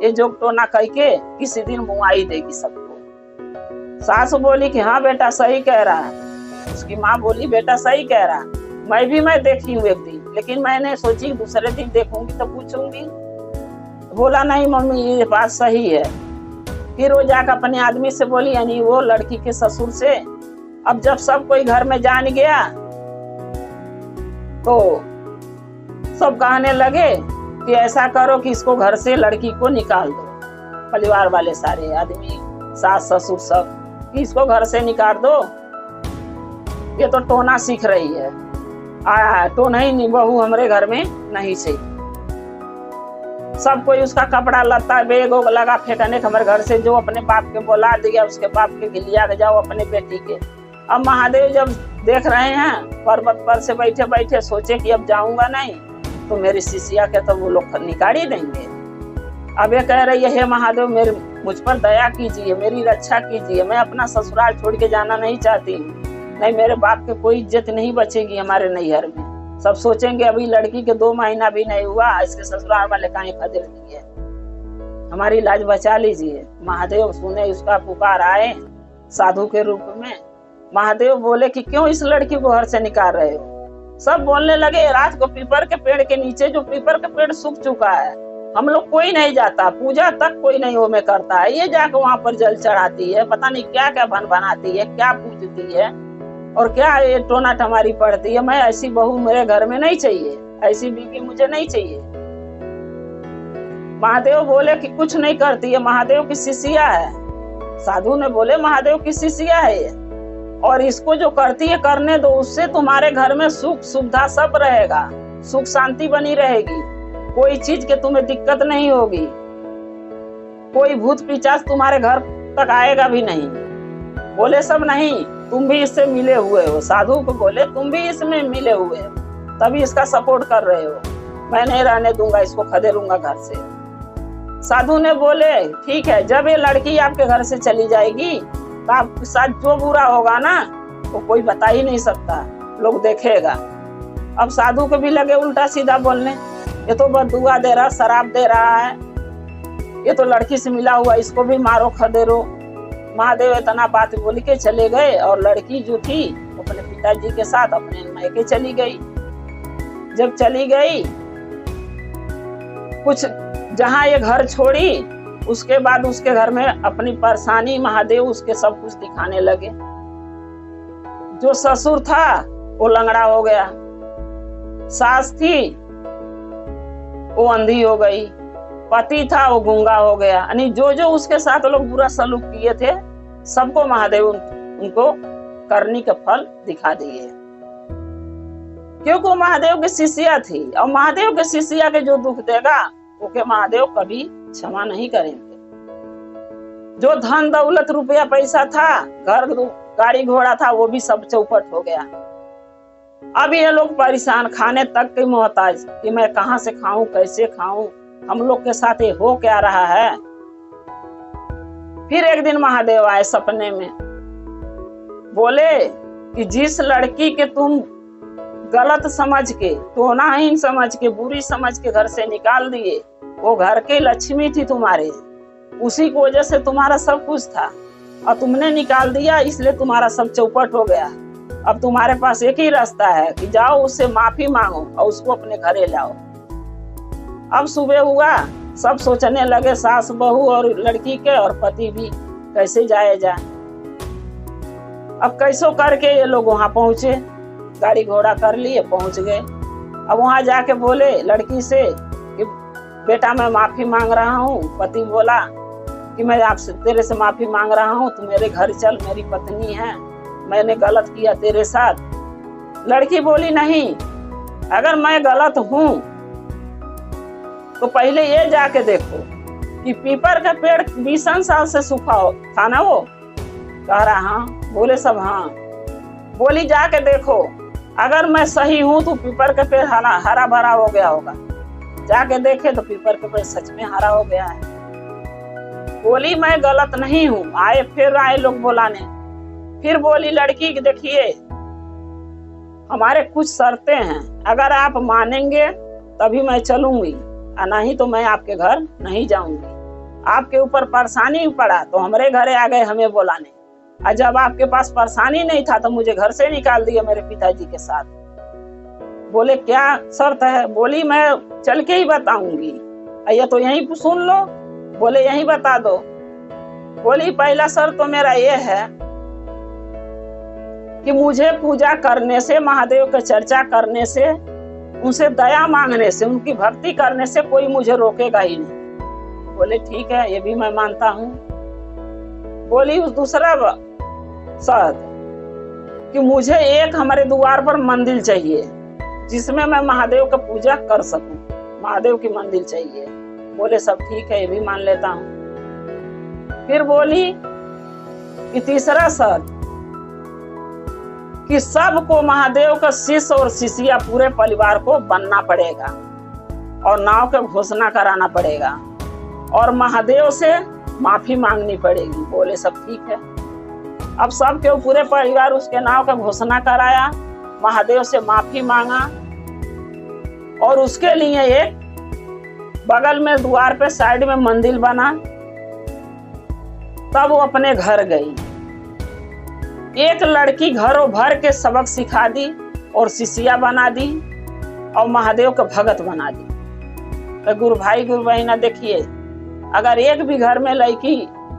ये जोग टोना करके किसी दिन मुआई देगी सबको। सास बोली कि हाँ बेटा सही कह रहा है। उसकी माँ बोली बेटा सही कह रहा है, मैं देखी हूँ एक दिन, लेकिन मैंने सोची दूसरे दिन देखूंगी तो पूछूंगी। बोला नहीं मम्मी ये बात सही है। फिर वो जाकर अपने आदमी से बोली, यानी वो लड़की के ससुर से। अब जब सब कोई घर में जान गया तो सब कहने लगे कि ऐसा करो कि इसको घर से लड़की को निकाल दो। परिवार वाले सारे आदमी, सास ससुर सब, कि इसको घर से निकाल दो, ये तो टोना सीख रही है, तो नहीं बहू हमरे घर में नहीं चाहिए। सब कोई उसका कपड़ा लत्ता बेग लगा फेंकने के हमारे घर से, जो अपने बाप के बुला दिया उसके बाप के लिया के जाओ अपने बेटी के। अब महादेव जब देख रहे हैं पर्वत पर से बैठे बैठे, सोचे कि अब जाऊंगा नहीं तो मेरी शिष्या के तो वो लोग निकाल ही देंगे। अब ये कह रही है हे महादेव मुझ पर दया कीजिए, मेरी रक्षा कीजिए, मैं अपना ससुराल छोड़ के जाना नहीं चाहती हूँ। नहीं मेरे बाप के कोई इज्जत नहीं बचेगी हमारे नैहर में। सब सोचेंगे अभी लड़की के 2 महीना भी नहीं हुआ, इसके ससुराल वाले कहीं खदेड़ दिए। हमारी लाज बचा लीजिए। महादेव सुने उसका पुकार आए साधु के रूप में। महादेव बोले कि क्यों इस लड़की को घर से निकाल रहे हो। सब बोलने लगे रात को पीपर के पेड़ के नीचे, जो पीपर का पेड़ सूख चुका है, हम लोग कोई नहीं जाता, पूजा तक कोई नहीं वो में करता है, ये जाके वहां पर जल चढ़ाती है, पता नहीं क्या क्या बन बनाती है, क्या पूजती है और क्या ये टोना टमारी पड़ती है। मैं ऐसी बहू मेरे घर में नहीं चाहिए, ऐसी बीवी मुझे नहीं चाहिए। महादेव बोले कि कुछ नहीं करती है, महादेव की शिष्या है। साधु ने बोले महादेव की शिष्या है ये, और इसको जो करती है करने दो, उससे तुम्हारे घर में सुख सुविधा सब रहेगा, सुख शांति बनी रहेगी, कोई चीज के तुम्हें दिक्कत नहीं होगी, कोई भूत पिशाच तुम्हारे घर तक आएगा भी नहीं। बोले सब नहीं, तुम भी इससे मिले हुए हो। साधु को बोले तुम भी इसमें मिले हुए हो, तभी इसका सपोर्ट कर रहे हो। मैं नहीं रहने दूंगा, इसको खदेड़ूंगा घर से। साधु ने बोले ठीक है, जब ये लड़की आपके घर से चली जाएगी तो आपके साथ जो बुरा होगा ना वो कोई बता ही नहीं सकता, लोग देखेगा। अब साधु को भी लगे उल्टा सीधा बोलने, ये तो बददुआ दे रहा, शराब दे रहा है, ये तो लड़की से मिला हुआ, इसको भी मारो खदेरो। महादेव इतना बात बोल के चले गए और लड़की जो थी अपने पिताजी के साथ अपने मायके चली गई। जब चली गई कुछ जहाँ ये घर छोड़ी, उसके बाद उसके घर में अपनी परेशानी महादेव उसके सब कुछ दिखाने लगे। जो ससुर था वो लंगड़ा हो गया, सास थी वो अंधी हो गई, पति था वो गूंगा हो गया। यानी जो जो उसके साथ लोग बुरा सलूक किए थे सबको महादेव उनको करनी का फल दिखा दिए, क्योंकि वो महादेव की शिष्या थी। और महादेव के शिष्या के जो दुख देगा ओके महादेव कभी क्षमा नहीं करेंगे। जो धन दौलत रुपया पैसा था, घर गाड़ी घोड़ा था, वो भी सब चौपट हो गया। अब ये लोग परेशान, खाने तक के मोहताज कि मैं कहां से खाऊं, कैसे खाऊं, हम लोग के साथ ये हो क्या रहा है। फिर एक दिन महादेव आए सपने में, बोले कि जिस लड़की के तुम गलत समझ के, टोनाहीन समझ के, बुरी समझ के घर से निकाल दिए, वो घर की लक्ष्मी थी तुम्हारे, उसी की वजह से तुम्हारा सब कुछ था और तुमने निकाल दिया, इसलिए तुम्हारा सब चौपट हो गया। अब तुम्हारे पास एक ही रास्ता है कि जाओ उससे माफी मांगो और उसको अपने घरे लाओ। अब सुबह हुआ, सब सोचने लगे सास बहू और लड़की के और पति भी कैसे जाए जाए। अब कैसो करके ये लोग वहां पहुंचे, गाड़ी घोड़ा कर लिए, पहुंच गए। अब वहां जाके बोले लड़की से कि बेटा मैं माफी मांग रहा हूँ। पति बोला कि मैं आपसे तेरे से माफी मांग रहा हूँ, तू मेरे घर चल, मेरी पत्नी है, मैंने गलत किया तेरे साथ। लड़की बोली नहीं, अगर मैं गलत हूँ तो पहले ये जाके देखो कि पीपर का पेड़ 20 साल से सूखा था ना। वो कह रहा हाँ। बोले सब हाँ। बोली जाके देखो, अगर मैं सही हूँ तो पीपर का पेड़ हरा भरा हो गया होगा। जाके देखे तो पीपर का पेड़ सच में हरा हो गया है। बोली मैं गलत नहीं हूँ। फिर आए लोग बुलाने। फिर बोली लड़की कि देखिए हमारे कुछ शर्तें हैं, अगर आप मानेंगे तभी मैं चलूंगी, नहीं तो मैं आपके घर नहीं जाऊंगी। आपके ऊपर परेशानी पड़ा तो हमारे घरे आ गए हमें बुलाने, और जब आपके पास परेशानी नहीं था तो मुझे घर से निकाल दिया मेरे पिताजी के साथ। बोले क्या शर्त है? बोली मैं चल के ही बताऊंगी। ये तो यहीं सुन लो। बोले यहीं बता दो। बोली पहला शर्त तो मेरा ये है कि मुझे पूजा करने से, महादेव की चर्चा करने से, उनसे दया मांगने से, उनकी भक्ति करने से कोई मुझे रोकेगा ही नहीं। बोले ठीक है, ये भी मैं मानता हूँ। बोली उस दूसरा शर्त कि मुझे एक हमारे द्वार पर मंदिर चाहिए जिसमें मैं महादेव का पूजा कर सकूं, महादेव की मंदिर चाहिए। बोले सब ठीक है, ये भी मान लेता हूँ। फिर बोली कि तीसरा शर्त कि सबको महादेव का शिष्य और शिष्या पूरे परिवार को बनना पड़ेगा और नाव का घोषणा कराना पड़ेगा और महादेव से माफी मांगनी पड़ेगी। बोले सब ठीक है। अब सब के पूरे परिवार उसके नाव का घोषणा कराया, महादेव से माफी मांगा और उसके लिए एक बगल में द्वार पे साइड में मंदिर बना। तब वो अपने घर गई। एक लड़की घरों भर के सबक सिखा दी और शिष्या बना दी और महादेव का भगत बना दी। तो गुरु भाई गुरु बहना देखिए, अगर एक भी घर में लड़की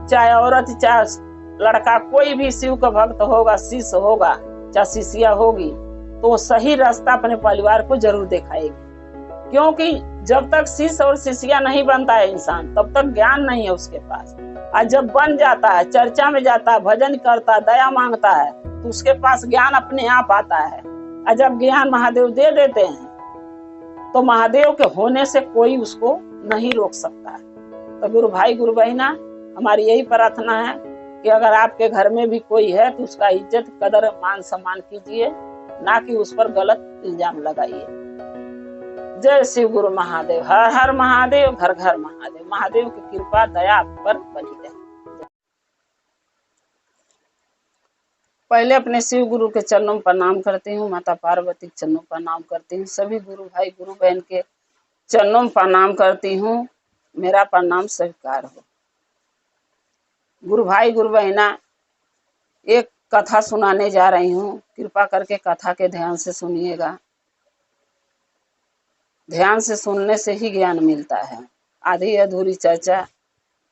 चाहे औरत चाहे लड़का कोई भी शिव का भक्त होगा, शिष्य होगा चाहे शिष्या होगी, तो वो सही रास्ता अपने परिवार को जरूर दिखाएगी। क्योंकि जब तक शिष्य और शिष्या नहीं बनता है इंसान, तब तक ज्ञान नहीं है उसके पास। और जब बन जाता है, चर्चा में जाता है, भजन करता है, दया मांगता है, तो उसके पास ज्ञान अपने आप आता है। और जब ज्ञान महादेव दे देते हैं तो महादेव के होने से कोई उसको नहीं रोक सकता है। तो गुरु भाई गुरु बहना, हमारी यही प्रार्थना है कि अगर आपके घर में भी कोई है तो उसका इज्जत कदर मान सम्मान कीजिए, ना कि उस पर गलत इल्जाम लगाइए। जय शिव गुरु महादेव। हर हर महादेव, घर घर महादेव। महादेव की कृपा दया आप पर बनी रहे। पहले अपने शिव गुरु के चरणों में प्रणाम करती हूँ, माता पार्वती के चरणों में प्रणाम करती हूँ, सभी गुरु भाई गुरु बहन के चरणों में प्रणाम करती हूँ। मेरा प्रणाम स्वीकार हो। गुरु भाई गुरु बहना, एक कथा सुनाने जा रही हूँ, कृपा करके कथा के ध्यान से सुनिएगा। ध्यान से सुनने से ही ज्ञान मिलता है। आधी अधूरी चर्चा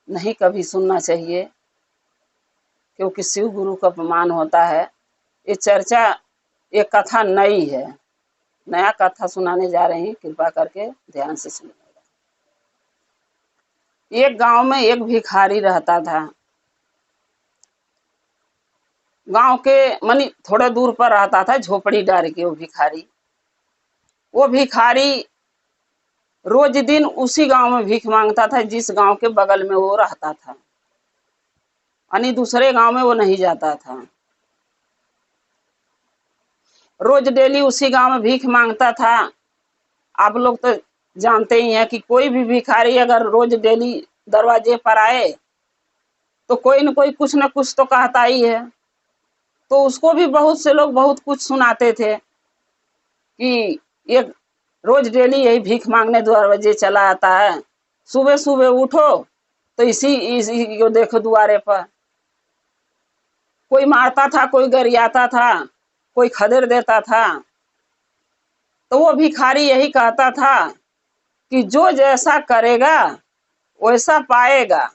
नहीं कभी सुनना चाहिए, क्योंकि शिव गुरु का अपमान होता है। ये चर्चा, ये कथा नई है, नया कथा सुनाने जा रही हूँ, कृपा करके ध्यान से सुनिएगा। एक गांव में एक भिखारी रहता था। गांव के मानी थोड़ा दूर पर रहता था, झोपड़ी डाल के। वो भिखारी रोज दिन उसी गांव में भीख मांगता था जिस गांव के बगल में वो रहता था, यानी दूसरे गांव में वो नहीं जाता था। रोज डेली उसी गांव में भीख मांगता था। आप लोग तो जानते ही हैं कि कोई भी भिखारी अगर रोज डेली दरवाजे पर आए तो कोई न कोई कुछ न कुछ तो कहता ही है। तो उसको भी बहुत से लोग बहुत कुछ सुनाते थे कि ये रोज डेली यही भीख मांगने दरवाजे चला आता है, सुबह सुबह उठो तो इसी को देखो द्वारे पर। कोई मारता था, कोई गरियाता था, कोई खदेड़ देता था। तो वो भिखारी यही कहता था कि जो जैसा करेगा वैसा पाएगा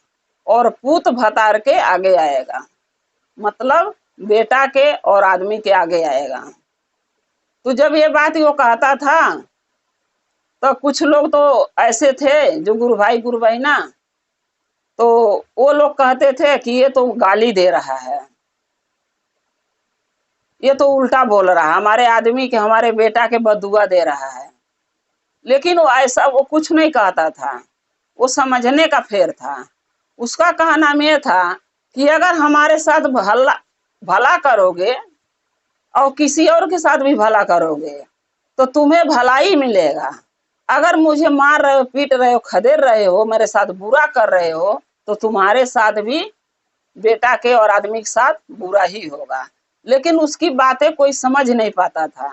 और पूत भतार के आगे आएगा, मतलब बेटा के और आदमी के आगे आएगा। तो जब ये बात वो कहता था तो कुछ लोग तो ऐसे थे जो गुरु भाई गुरु बहना, तो वो लोग कहते थे कि ये तो गाली दे रहा है, ये तो उल्टा बोल रहा है, हमारे आदमी के हमारे बेटा के बदुआ दे रहा है। लेकिन वो ऐसा वो कुछ नहीं कहता था, वो समझने का फेर था। उसका कहना में था कि अगर हमारे साथ भला करोगे और किसी और के साथ भी भला करोगे तो तुम्हें भलाई मिलेगा। अगर मुझे मार रहे हो, पीट रहे हो, खदेड़ रहे हो, मेरे साथ बुरा कर रहे हो, तो तुम्हारे साथ भी बेटा के और आदमी के साथ बुरा ही होगा। लेकिन उसकी बातें कोई समझ नहीं पाता था।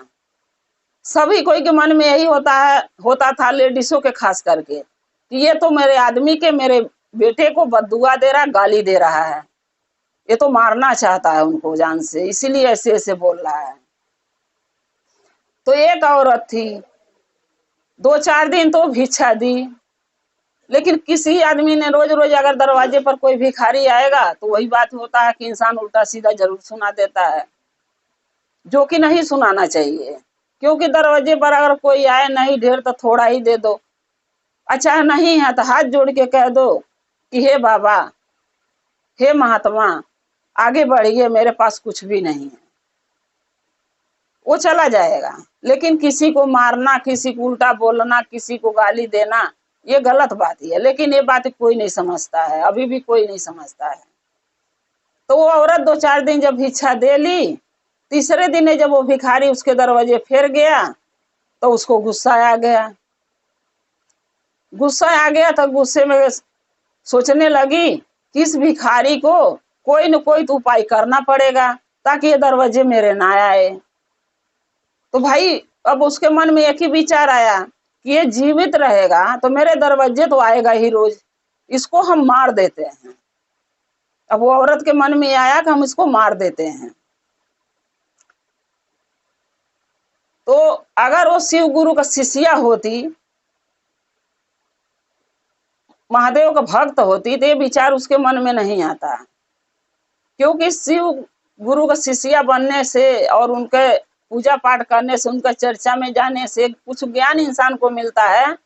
सभी कोई के मन में यही होता था, लेडीजों के खास करके, कि ये तो मेरे आदमी के, मेरे बेटे को बददुआ दे रहा, गाली दे रहा है, ये तो मारना चाहता है उनको जान से, इसीलिए ऐसे ऐसे बोल रहा है। तो एक औरत थी, 2-4 दिन तो भिक्षा दी, लेकिन किसी आदमी ने रोज रोज अगर दरवाजे पर कोई भिखारी आएगा तो वही बात होता है कि इंसान उल्टा सीधा जरूर सुना देता है, जो कि नहीं सुनाना चाहिए। क्योंकि दरवाजे पर अगर कोई आए, नहीं ढेर तो थोड़ा ही दे दो, अच्छा नहीं है तो हाथ जोड़ के कह दो कि हे बाबा, हे महात्मा, आगे बढ़िए, मेरे पास कुछ भी नहीं है, वो चला जाएगा। लेकिन किसी को मारना, किसी को उल्टा बोलना, किसी को गाली देना, ये गलत बात है। लेकिन ये बात कोई नहीं समझता है, अभी भी कोई नहीं समझता है। तो वो औरत 2-4 दिन जब भिक्षा दे ली, तीसरे दिन जब वो भिखारी उसके दरवाजे फिर गया तो उसको गुस्सा आ गया। तो गुस्से में सोचने लगी कि इस भिखारी को कोई न कोई तो उपाय करना पड़ेगा ताकि ये दरवाजे मेरे ना आए। तो भाई अब उसके मन में एक ही विचार आया कि ये जीवित रहेगा तो मेरे दरवाजे तो आएगा ही रोज, इसको हम मार देते हैं। अब वो औरत के मन में आया कि हम इसको मार देते हैं। तो अगर वो शिव गुरु का शिष्या होती, महादेव का भक्त होती, तो ये विचार उसके मन में नहीं आता, क्योंकि शिव गुरु का शिष्या बनने से और उनके पूजा पाठ करने से, उनका चर्चा में जाने से कुछ ज्ञान इंसान को मिलता है।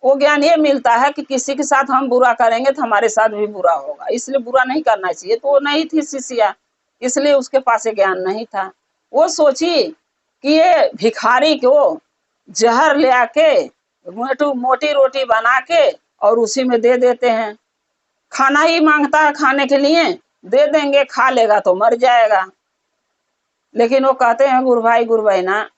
वो ज्ञान ये मिलता है कि किसी के साथ हम बुरा करेंगे तो हमारे साथ भी बुरा होगा, इसलिए बुरा नहीं करना चाहिए। तो वो नहीं थी शिष्या, इसलिए उसके पास ज्ञान नहीं था। वो सोची कि ये भिखारी को जहर ले आके मोटी रोटी बना के और उसी में दे देते हैं, खाना ही मांगता है, खाने के लिए दे देंगे, खा लेगा तो मर जाएगा। लेकिन वो कहते हैं गुरु भाई ना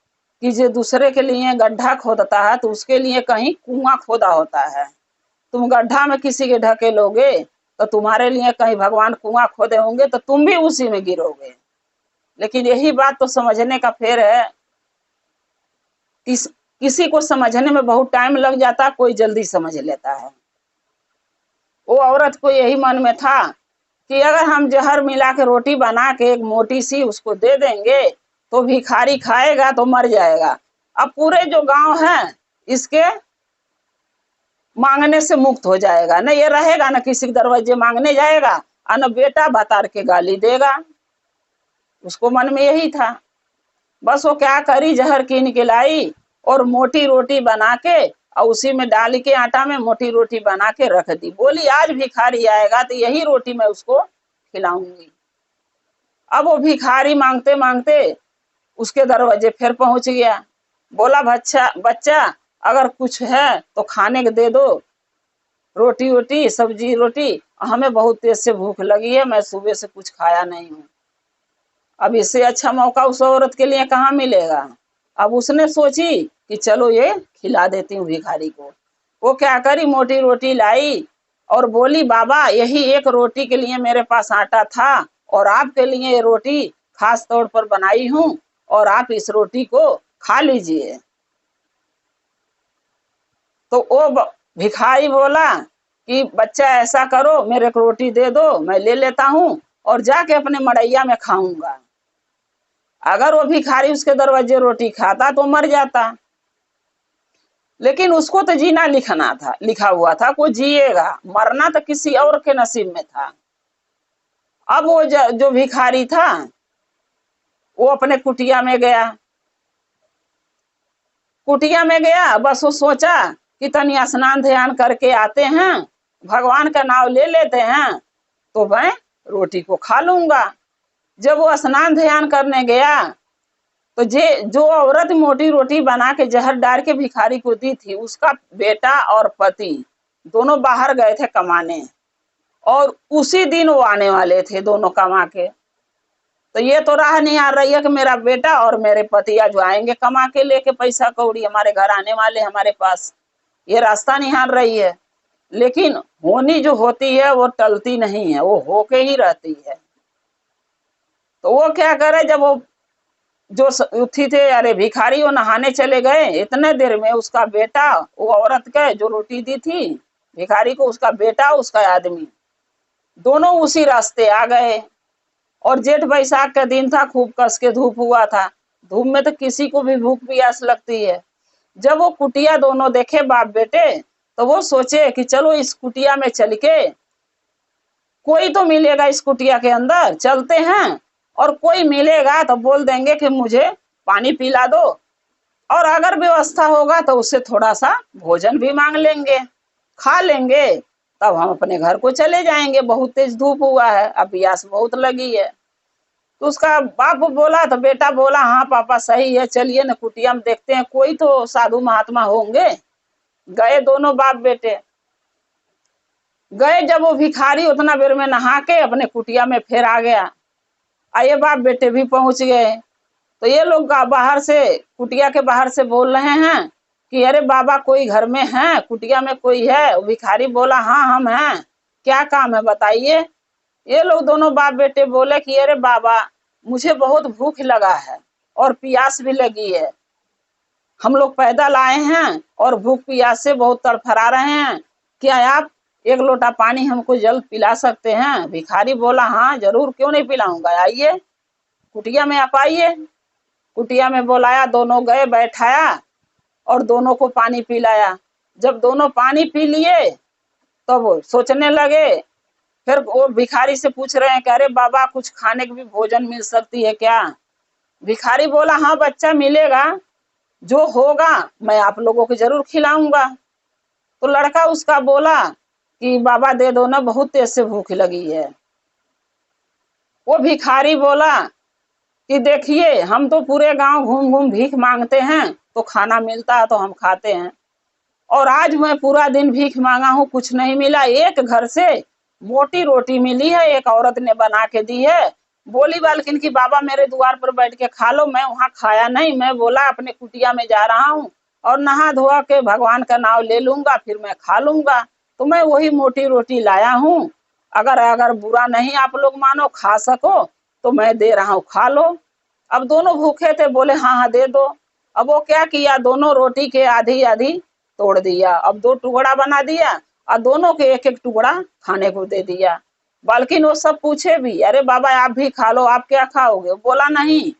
कि जो दूसरे के लिए गड्ढा खोदता है तो उसके लिए कहीं कुआं खोदा होता है। तुम गड्ढा में किसी के ढके लोगे तो तुम्हारे लिए कहीं भगवान कुआं खोदे होंगे तो तुम भी उसी में गिरोगे। लेकिन यही बात तो समझने का फेर है, किसी को समझने में बहुत टाइम लग जाता, कोई जल्दी समझ लेता है। वो औरत को यही मन में था कि अगर हम जहर मिला के रोटी बना के एक मोटी सी उसको दे देंगे तो भिखारी खाएगा तो मर जाएगा। अब पूरे जो गांव है इसके मांगने से मुक्त हो जाएगा, न ये रहेगा न किसी के दरवाजे मांगने जाएगा और न बेटा बता के गाली देगा। उसको मन में यही था। बस वो क्या करी, जहर कीन के लाई और मोटी रोटी बना के और उसी में डाल के आटा में मोटी रोटी बना के रख दी। बोली आज भिखारी आएगा तो यही रोटी मैं उसको खिलाऊंगी। अब वो भिखारी मांगते मांगते उसके दरवाजे फिर पहुंच गया। बोला बच्चा अगर कुछ है तो खाने के दे दो, रोटी वोटी सब्जी रोटी, हमें बहुत तेज से भूख लगी है, मैं सुबह से कुछ खाया नहीं हूँ। अब इससे अच्छा मौका उस औरत के लिए कहाँ मिलेगा। अब उसने सोची कि चलो ये खिला देती हूँ भिखारी को। वो क्या करी, मोटी रोटी लाई और बोली बाबा यही एक रोटी के लिए मेरे पास आटा था और आपके लिए ये रोटी खास तौर पर बनाई हूँ और आप इस रोटी को खा लीजिए। तो वो भिखारी बोला कि बच्चा ऐसा करो, मेरे को रोटी दे दो, मैं ले लेता हूँ और जाके अपने मड़ैया में खाऊंगा। अगर वो भिखारी उसके दरवाजे रोटी खाता तो मर जाता, लेकिन उसको तो जीना लिखना था, लिखा हुआ था कोई जिएगा, मरना तो किसी और के नसीब में था। अब वो जो भिखारी था वो अपने कुटिया में गया। कुटिया में गया, बस वो सोचा कि तनी स्नान ध्यान करके आते हैं, भगवान का नाम ले लेते हैं तो मैं रोटी को खा लूंगा। जब वो स्नान ध्यान करने गया तो जो औरत मोटी रोटी बना के जहर डाल के भिखारी को दी थी, उसका बेटा और पति दोनों बाहर गए थे कमाने और उसी दिन वो आने वाले थे दोनों कमा के। तो ये तो राह नहीं आ रही है कि मेरा बेटा और मेरे पति आज आएंगे कमा के लेके पैसा कौड़ी, हमारे घर आने वाले हमारे पास, ये रास्ता नहीं हार रही है। लेकिन होनी जो होती है वो टलती नहीं है, वो होके ही रहती है। तो वो क्या करे, जब वो जो उठी थे, अरे भिखारी वो नहाने चले गए, इतने देर में उसका बेटा, वो औरत के जो रोटी दी थी भिखारी को, उसका बेटा उसका आदमी दोनों उसी रास्ते आ गए। और जेठ बैसाख का दिन था, खूब कस के धूप हुआ था। धूप में तो किसी को भी भूख प्यास लगती है। जब वो कुटिया दोनों देखे बाप बेटे तो वो सोचे कि चलो इस कुटिया में चल के, कोई तो मिलेगा इस कुटिया के अंदर, चलते हैं और कोई मिलेगा तो बोल देंगे कि मुझे पानी पिला दो, और अगर व्यवस्था होगा तो उससे थोड़ा सा भोजन भी मांग लेंगे, खा लेंगे, तब हम अपने घर को चले जाएंगे। बहुत तेज धूप हुआ है, अब प्यास बहुत लगी है। तो उसका बाप बोला तो बेटा बोला हाँ पापा सही है, चलिए न कुटिया में देखते हैं, कोई तो साधु महात्मा होंगे। गए दोनों बाप बेटे, गए। जब वो भिखारी उतना देर में नहा के अपने कुटिया में फिर आ गया, आइए बाप बेटे भी पहुंच गए। तो ये लोग बाहर से, कुटिया के बाहर से बोल रहे हैं कि अरे बाबा कोई घर में है, कुटिया में कोई है। भिखारी बोला हाँ हम हैं, क्या काम है बताइए। ये लोग दोनों बाप बेटे बोले कि अरे बाबा, मुझे बहुत भूख लगा है और प्यास भी लगी है। हम लोग पैदल आए हैं और भूख प्यास से बहुत तड़फड़ा रहे हैं। क्या आप एक लोटा पानी हमको जल्द पिला सकते हैं? भिखारी बोला, हाँ जरूर, क्यों नहीं पिलाऊंगा, आइए कुटिया में आप आइए। कुटिया में बुलाया, दोनों गए, बैठाया और दोनों को पानी पिलाया। जब दोनों पानी पी लिए तब वो सोचने लगे। फिर वो भिखारी से पूछ रहे हैं कि अरे बाबा, कुछ खाने की भी भोजन मिल सकती है क्या? भिखारी बोला, हाँ बच्चा मिलेगा, जो होगा मैं आप लोगों को जरूर खिलाऊंगा। तो लड़का उसका बोला कि बाबा दे दो ना, बहुत तेज से भूख लगी है। वो भिखारी बोला कि देखिए, हम तो पूरे गांव घूम घूम भीख मांगते हैं, तो खाना मिलता है तो हम खाते हैं, और आज मैं पूरा दिन भीख मांगा हूँ, कुछ नहीं मिला। एक घर से मोटी रोटी मिली है, एक औरत ने बना के दी है। बोली बालकिन की बाबा मेरे द्वार पर बैठ के खा लो। मैं वहां खाया नहीं, मैं बोला अपने कुटिया में जा रहा हूँ और नहा धोआ के भगवान का नाम ले लूंगा, फिर मैं खा लूंगा, तो मैं वही मोटी रोटी लाया हूँ। अगर अगर बुरा नहीं आप लोग मानो, खा सको तो मैं दे रहा हूँ, खा लो। अब दोनों भूखे थे, बोले हाँ हाँ दे दो। अब वो क्या किया, दोनों रोटी के आधी आधी तोड़ दिया, अब 2 टुकड़ा बना दिया और दोनों के एक एक टुकड़ा खाने को दे दिया। बल्कि वो सब पूछे भी, अरे बाबा आप भी खा लो, आप क्या खाओगे? बोला नहीं,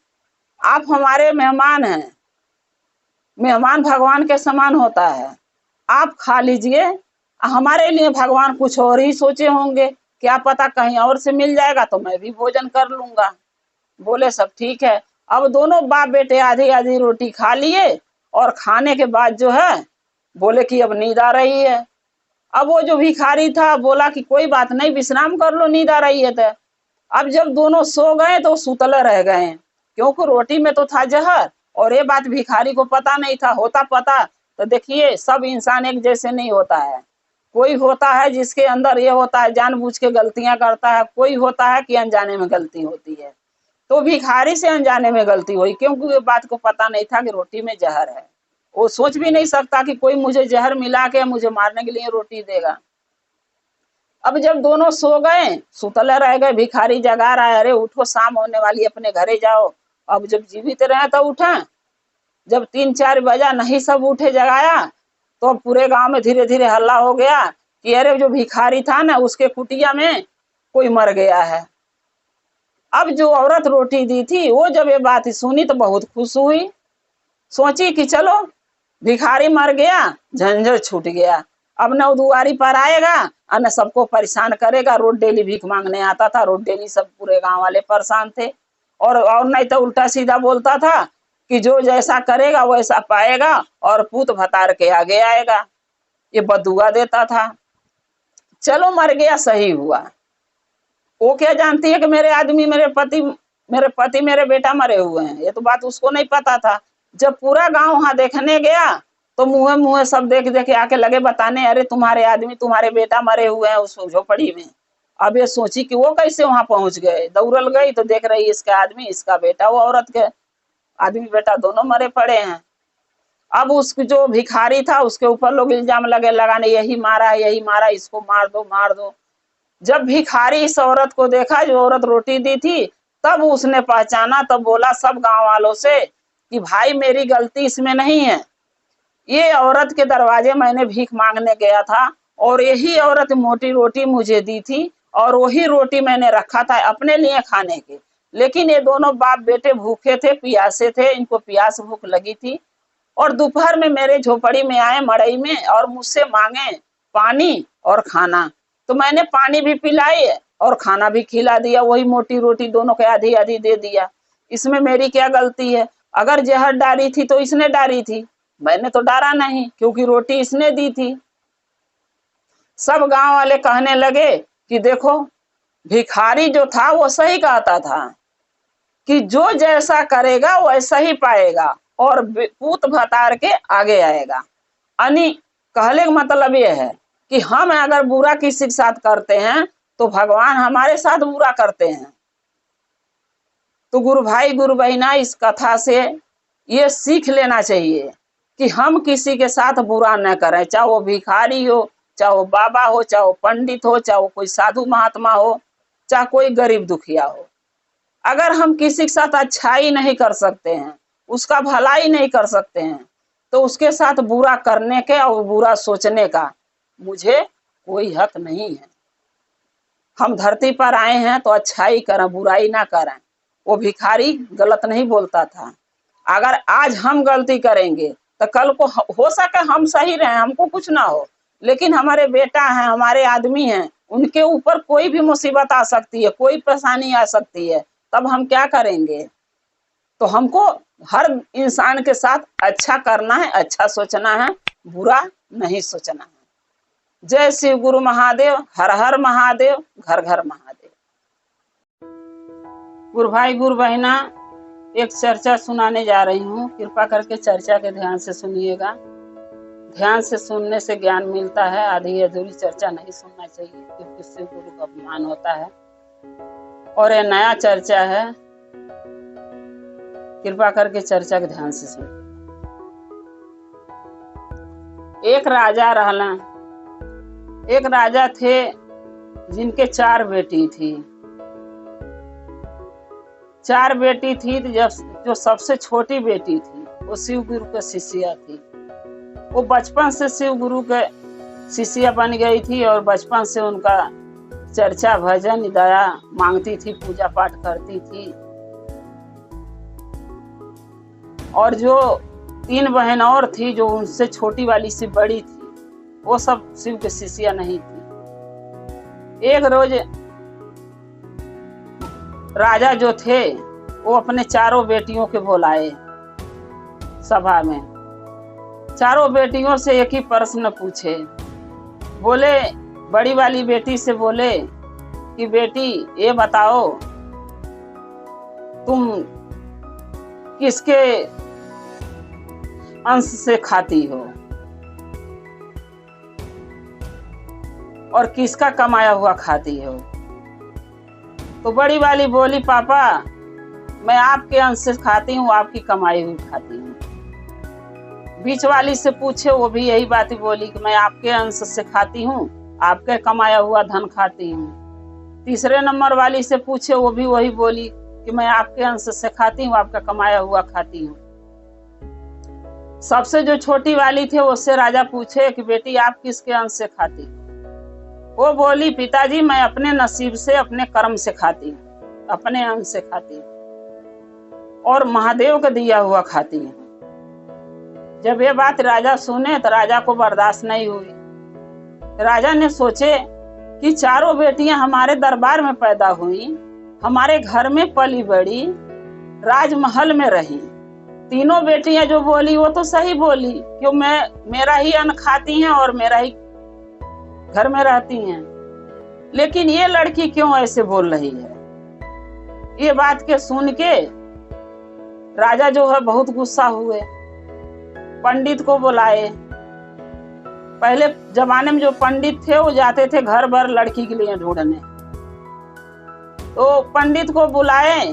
आप हमारे मेहमान हैं, मेहमान भगवान के समान होता है, आप खा लीजिए। हमारे लिए भगवान कुछ और ही सोचे होंगे, क्या पता कहीं और से मिल जाएगा तो मैं भी भोजन कर लूंगा। बोले सब ठीक है। अब दोनों बाप बेटे आधी आधी रोटी खा लिए और खाने के बाद जो है बोले कि अब नींद आ रही है। अब वो जो भिखारी था बोला कि कोई बात नहीं, विश्राम कर लो, नींद आ रही है तो। अब जब दोनों सो गए तो सुतले रह गए, क्योंकि रोटी में तो था जहर, और ये बात भिखारी को पता नहीं था। होता पता तो देखिए, सब इंसान एक जैसे नहीं होता है। कोई होता है जिसके अंदर ये होता है, जानबूझ के गलतियां करता है, कोई होता है कि अनजाने में गलती होती है। तो भिखारी से अनजाने में गलती हुई, क्योंकि ये बात को पता नहीं था कि रोटी में जहर है। वो सोच भी नहीं सकता कि कोई मुझे जहर मिला के मुझे मारने के लिए रोटी देगा। अब जब दोनों सो गए, सुतले रह गए, भिखारी जगा रहा है, अरे उठो, शाम होने वाली, अपने घरे जाओ। अब जब जीवित रहे तो उठे, जब 3-4 बजा नहीं सब उठे जगाया, तो पूरे गांव में धीरे धीरे हल्ला हो गया कि अरे जो भिखारी था ना, उसके कुटिया में कोई मर गया है। अब जो औरत रोटी दी थी वो जब ये बात सुनी तो बहुत खुश हुई, सोची कि चलो भिखारी मर गया, झंझट छूट गया। अब न दुआरी पर आएगा और न सबको परेशान करेगा। रोज डेली भीख मांगने आता था, रोज डेली सब पूरे गांव वाले परेशान थे। और नहीं तो उल्टा सीधा बोलता था कि जो जैसा करेगा वैसा पाएगा और पूत भतार के आगे आएगा, ये बदुआ देता था। चलो मर गया, सही हुआ। वो क्या जानती है कि मेरे आदमी, मेरे पति मेरे बेटा मरे हुए हैं, ये तो बात उसको नहीं पता था। जब पूरा गांव वहां देखने गया तो मुँह मुँह सब देख देख आके लगे बताने, अरे तुम्हारे आदमी, तुम्हारे बेटा मरे हुए हैं उस झोपड़ी में। अब ये सोची कि वो कैसे वहां पहुंच गए, दौड़ल गई तो देख रही इसका आदमी, इसका बेटा, वो औरत के आदमी बेटा दोनों मरे पड़े हैं। अब उसको जो भिखारी था उसके ऊपर लोग इल्जाम लगाने, यही मारा, यही मारा, इसको मार दो, मार दो। जब भिखारी इस औरत को देखा, जो औरत रोटी दी थी, तब उसने पहचाना, तब बोला सब गांव वालों से कि भाई मेरी गलती इसमें नहीं है, ये औरत के दरवाजे मैंने भीख मांगने गया था और यही औरत मोटी रोटी मुझे दी थी और वही रोटी मैंने रखा था अपने लिए खाने के। लेकिन ये दोनों बाप बेटे भूखे थे, प्यासे थे, इनको प्यास भूख लगी थी और दोपहर में मेरे झोपड़ी में आए, मड़ई में, और मुझसे मांगे पानी और खाना, तो मैंने पानी भी पिलाई और खाना भी खिला दिया, वही मोटी रोटी दोनों के आधी आधी दे दिया। इसमें मेरी क्या गलती है? अगर जहर डाली थी तो इसने डाली थी, मैंने तो डारा नहीं, क्योंकि रोटी इसने दी थी। सब गांव वाले कहने लगे कि देखो, भिखारी जो था वो सही कहता था कि जो जैसा करेगा वैसा ही पाएगा और पूत भतार के आगे आएगा। यानी कहने का मतलब ये है कि हम अगर बुरा किसी के साथ करते हैं तो भगवान हमारे साथ बुरा करते हैं। तो गुरु भाई गुरु बहना, इस कथा से ये सीख लेना चाहिए कि हम किसी के साथ बुरा न करें, चाहे वो भिखारी हो, चाहे वो बाबा हो, चाहे वो पंडित हो, चाहे वो कोई साधु महात्मा हो। चाहे कोई गरीब दुखिया हो। अगर हम किसी के साथ अच्छाई नहीं कर सकते हैं, उसका भलाई नहीं कर सकते हैं, तो उसके साथ बुरा करने के और बुरा सोचने का मुझे कोई हक नहीं है। हम धरती पर आए हैं तो अच्छाई करें, बुराई ना करें। वो भिखारी गलत नहीं बोलता था। अगर आज हम गलती करेंगे तो कल को हो सके हम सही रहे, हमको कुछ ना हो, लेकिन हमारे बेटा हैं, हमारे आदमी हैं, उनके ऊपर कोई भी मुसीबत आ सकती है, कोई परेशानी आ सकती है, तब हम क्या करेंगे? तो हमको हर इंसान के साथ अच्छा करना है, अच्छा सोचना है, बुरा नहीं सोचना है। जय शिव गुरु महादेव, हर हर महादेव, घर घर महादेव। गुरु भाई गुरु बहना, एक चर्चा सुनाने जा रही हूँ। कृपा करके चर्चा के ध्यान से सुनिएगा। ध्यान से सुनने से ज्ञान मिलता है। आधी अधूरी चर्चा नहीं सुनना चाहिए, क्योंकि शिव गुरु का अपमान होता है। और ये नया चर्चा है, कृपा करके चर्चा के ध्यान से सुनिए। एक राजा रहला। एक राजा थे जिनके 4 बेटी थी। 4 बेटी थी, जो सबसे छोटी बेटी थी वो शिव गुरु के शिष्या थी। वो बचपन से शिव गुरु के शिष्या बन गई थी और बचपन से उनका चर्चा भजन दया मांगती थी, पूजा पाठ करती थी। और जो 3 बहन और थी जो उनसे छोटी वाली से बड़ी थी, वो सब शिव के शिष्या नहीं थी। एक रोज राजा जो थे वो अपने 4 बेटियों के बुलाए सभा में। 4 बेटियों से एक ही प्रश्न पूछे। बोले, बड़ी वाली बेटी से बोले कि बेटी ये बताओ, तुम किसके अंश से खाती हो और किसका कमाया हुआ खाती हो? तो बड़ी वाली बोली, पापा मैं आपके अंश से खाती हूँ, आपकी कमाई हुई खाती हूँ। बीच वाली से पूछे, वो भी यही बात बोली कि मैं आपके अंश से खाती हूँ, आपके कमाया हुआ धन खाती हूँ। तीसरे नंबर वाली से पूछे, वो भी वही बोली कि मैं आपके अंश से खाती हूँ, आपका कमाया हुआ खाती हूँ। सबसे जो छोटी वाली थे उससे राजा पूछे कि बेटी आप किसके अंश से खाती? वो बोली, पिताजी मैं अपने नसीब से, अपने कर्म से खाती हूँ, अपने अंश से खाती हूँ और महादेव का दिया हुआ खाती हूँ। जब ये बात राजा सुने तो राजा को बर्दाश्त नहीं हुई। राजा ने सोचे कि 4 बेटियां हमारे दरबार में पैदा हुई, हमारे घर में पली बड़ी, राजमहल में रही। 3 बेटियां जो बोली वो तो सही बोली, क्यों मेरा ही अन्न खाती हैं और मेरा ही घर में रहती हैं, लेकिन ये लड़की क्यों ऐसे बोल रही है? ये बात के सुन के राजा जो है बहुत गुस्सा हुए। पंडित को बुलाए। पहले जमाने में जो पंडित थे वो जाते थे घर भर लड़की के लिए ढूंढने। तो पंडित को बुलाए,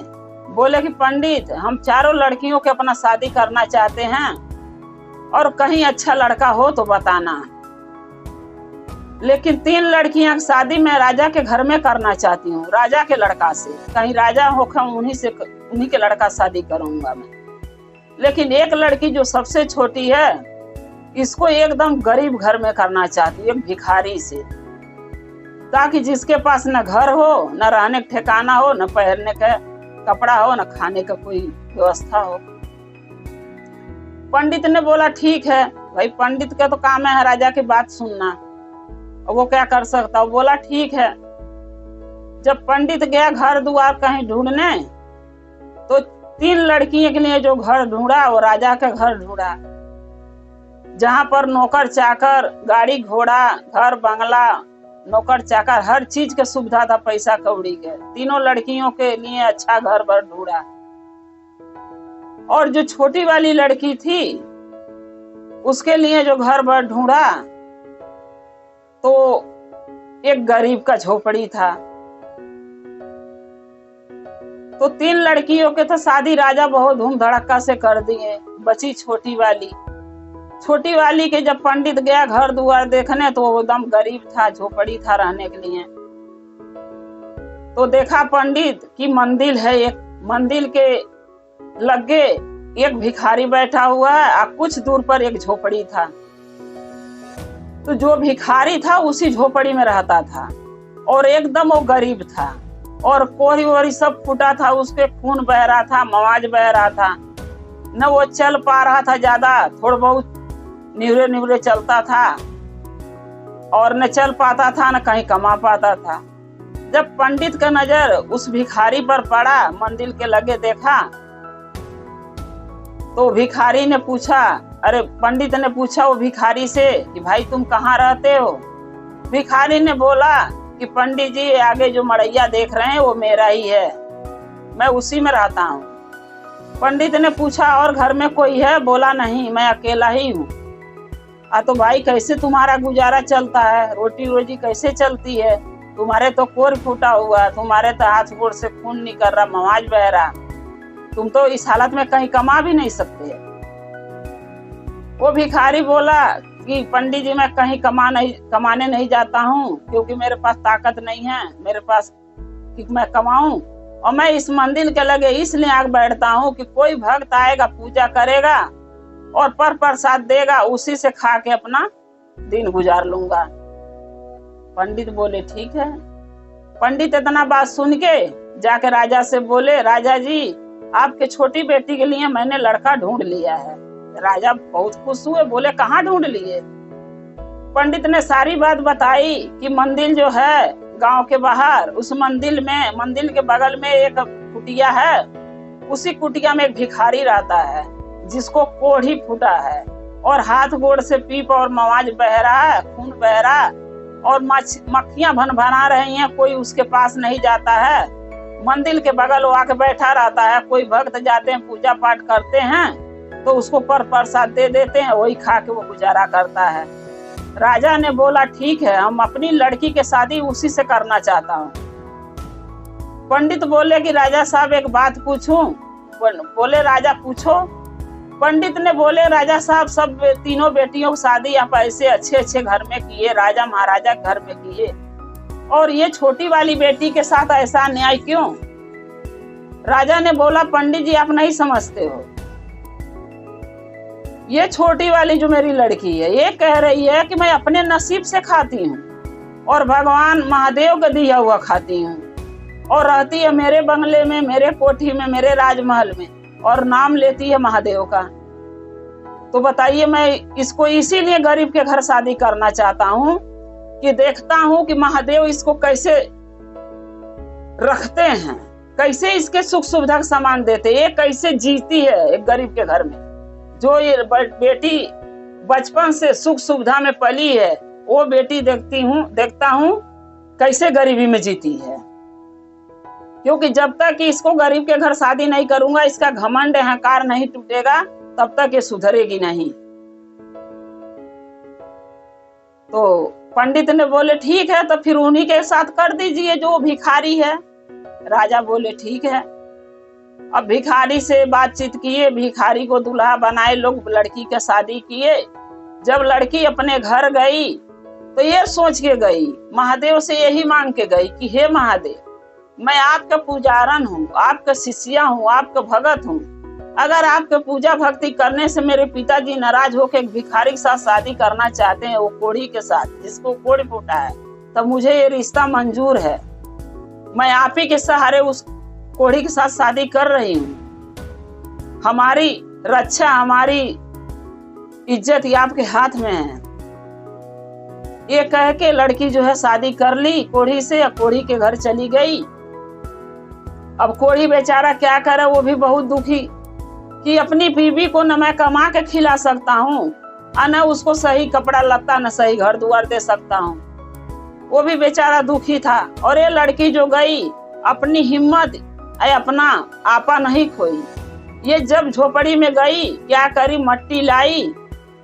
बोले कि पंडित हम 4 लड़कियों के अपना शादी करना चाहते हैं और कहीं अच्छा लड़का हो तो बताना, लेकिन 3 लड़कियां की शादी मैं राजा के घर में करना चाहती हूँ, राजा के लड़का से, कहीं राजा होकर उन्हीं के लड़का शादी करूंगा मैं। लेकिन एक लड़की जो सबसे छोटी है, इसको एकदम गरीब घर में करना चाहती हूँ, एक भिखारी से, ताकि जिसके पास न घर हो, न रहने का ठिकाना हो, न पहनने का कपड़ा हो, न खाने का कोई व्यवस्था हो। पंडित ने बोला ठीक है भाई, पंडित का तो काम है राजा की बात सुनना, वो क्या कर सकता। वो बोला ठीक है। जब पंडित गया घर द्वार कहीं ढूंढने, तो 3 लड़कियों के लिए जो घर ढूंढा वो राजा का घर ढूंढा, जहां पर नौकर चाकर, गाड़ी घोड़ा, घर बंगला, नौकर चाकर, हर चीज के सुविधा था, पैसा कौड़ी के। 3 लड़कियों के लिए अच्छा घर भर ढूंढा। और जो छोटी वाली लड़की थी उसके लिए जो घर भर ढूंढा, तो एक गरीब का झोपड़ी था। तो 3 लड़कियों के तो शादी राजा बहुत धूम धड़क्का से कर दिए। बची छोटी वाली। छोटी वाली के जब पंडित गया घर द्वार देखने, तो वो एकदम गरीब था, झोपड़ी था रहने के लिए। तो देखा पंडित कि मंदिर है, एक मंदिर के लगे एक भिखारी बैठा हुआ है और कुछ दूर पर एक झोपड़ी था। तो जो भिखारी था उसी झोपड़ी में रहता था और एकदम वो गरीब था और कोहरी वोहरी सब फूटा था, उसके खून बह रहा था, मवाज बह रहा था, न वो चल पा रहा था ज्यादा, थोड़ा बहुत निवरे निवरे चलता था और न चल पाता था न कहीं कमा पाता था। जब पंडित का नजर उस भिखारी पर पड़ा, मंदिर के लगे देखा, तो भिखारी ने पूछा, अरे पंडित ने पूछा वो भिखारी से कि भाई तुम कहाँ रहते हो? भिखारी ने बोला कि पंडित जी आगे जो मड़ैया देख रहे हैं वो मेरा ही है, मैं उसी में रहता हूँ। पंडित ने पूछा और घर में कोई है? बोला नहीं, मैं अकेला ही हूँ। तो भाई कैसे तुम्हारा गुजारा चलता है, रोटी रोजी कैसे चलती है? तुम्हारे तो कोर फूटा हुआ, तुम्हारे तो हाथ गोड़ से खून निकल रहा, मवाज बह रहा, तुम तो इस हालत में कहीं कमा भी नहीं सकते। वो भिखारी बोला कि पंडित जी मैं कहीं कमाने नहीं जाता हूँ, क्योंकि मेरे पास ताकत नहीं है मेरे पास कि मैं कमाऊं, और मैं इस मंदिर के लगे इसलिए आग बैठता हूँ कि कोई भक्त आएगा, पूजा करेगा और पर प्रसाद देगा, उसी से खा के अपना दिन गुजार लूंगा। पंडित बोले ठीक है। पंडित इतना बात सुन के जाके राजा से बोले, राजा जी आपके छोटी बेटी के लिए मैंने लड़का ढूंढ लिया है। राजा बहुत खुश हुए, बोले कहाँ ढूंढ लिए? पंडित ने सारी बात बताई कि मंदिर जो है गांव के बाहर, उस मंदिर के बगल में एक कुटिया है, उसी कुटिया में एक भिखारी रहता है जिसको कोढ़ी फूटा है और हाथ गोड़ से पीप और मवाज बह रहा है, खून बह रहा और मक्खियां भन-भना रही हैं, कोई उसके पास नहीं जाता है। मंदिर के बगल वो आके बैठा रहता है, कोई भक्त जाते हैं पूजा पाठ करते हैं तो उसको पर प्रसाद दे देते हैं, वही खा के वो गुजारा करता है। राजा ने बोला ठीक है, हम अपनी लड़की के शादी उसी से करना चाहता हूँ। पंडित बोले कि राजा साहब एक बात पूछूं? बोले राजा पूछो। पंडित ने बोले राजा साहब सब तीनों बेटियों की शादी आप ऐसे अच्छे अच्छे घर में किए, राजा महाराजा घर में किए, और ये छोटी वाली बेटी के साथ ऐसा अन्याय क्यों? राजा ने बोला पंडित जी आप नहीं समझते हो, ये छोटी वाली जो मेरी लड़की है ये कह रही है कि मैं अपने नसीब से खाती हूँ और भगवान महादेव का दिया हुआ खाती हूँ, और रहती है मेरे बंगले में, मेरे कोठी में, मेरे राजमहल में, और नाम लेती है महादेव का। तो बताइए मैं इसको इसीलिए गरीब के घर शादी करना चाहता हूँ कि देखता हूँ कि महादेव इसको कैसे रखते हैं, कैसे इसके सुख सुविधा का सामान देते, ये कैसे जीती है एक गरीब के घर में। जो ये बेटी बचपन से सुख सुविधा में पली है, वो बेटी देखता हूँ कैसे गरीबी में जीती है, क्योंकि जब तक इसको गरीब के घर शादी नहीं करूंगा, इसका घमंड अहंकार नहीं टूटेगा, तब तक ये सुधरेगी नहीं। तो पंडित ने बोले ठीक है, तो फिर उन्हीं के साथ कर दीजिए जो भिखारी है। राजा बोले ठीक है। अब भिखारी से बातचीत किए, भिखारी को दूल्हा बनाए, लोग लड़की के शादी किए। जब लड़की अपने घर गई तो ये सोच के गई, महादेव से यही मांग के गई कि हे महादेव, मैं आपका पुजारन हूँ, आपका शिष्या हूँ, आपका भगत हूँ, अगर आपके पूजा भक्ति करने से मेरे पिताजी नाराज होकर एक भिखारी के साथ शादी करना चाहते हैं, वो कोढ़ी के साथ जिसको कोढ़ी फूटा है, तब मुझे ये रिश्ता मंजूर है। मैं आप ही के सहारे उस कोढ़ी के साथ शादी कर रही हूँ। हमारी रक्षा, हमारी इज्जत ये आपके हाथ में है। ये कह के लड़की जो है शादी कर ली कोढ़ी से, कोढ़ी के घर चली गई। अब कोढ़ी बेचारा क्या करे, वो भी बहुत दुखी कि अपनी बीवी को न मैं कमा के खिला सकता हूँ, न उसको सही कपड़ा लत्ता, न सही घर द्वार दे सकता हूँ। वो भी बेचारा दुखी था। और ये लड़की जो गई अपनी हिम्मत अपना आपा नहीं खोई। ये जब झोपड़ी में गई क्या करी, मट्टी लाई,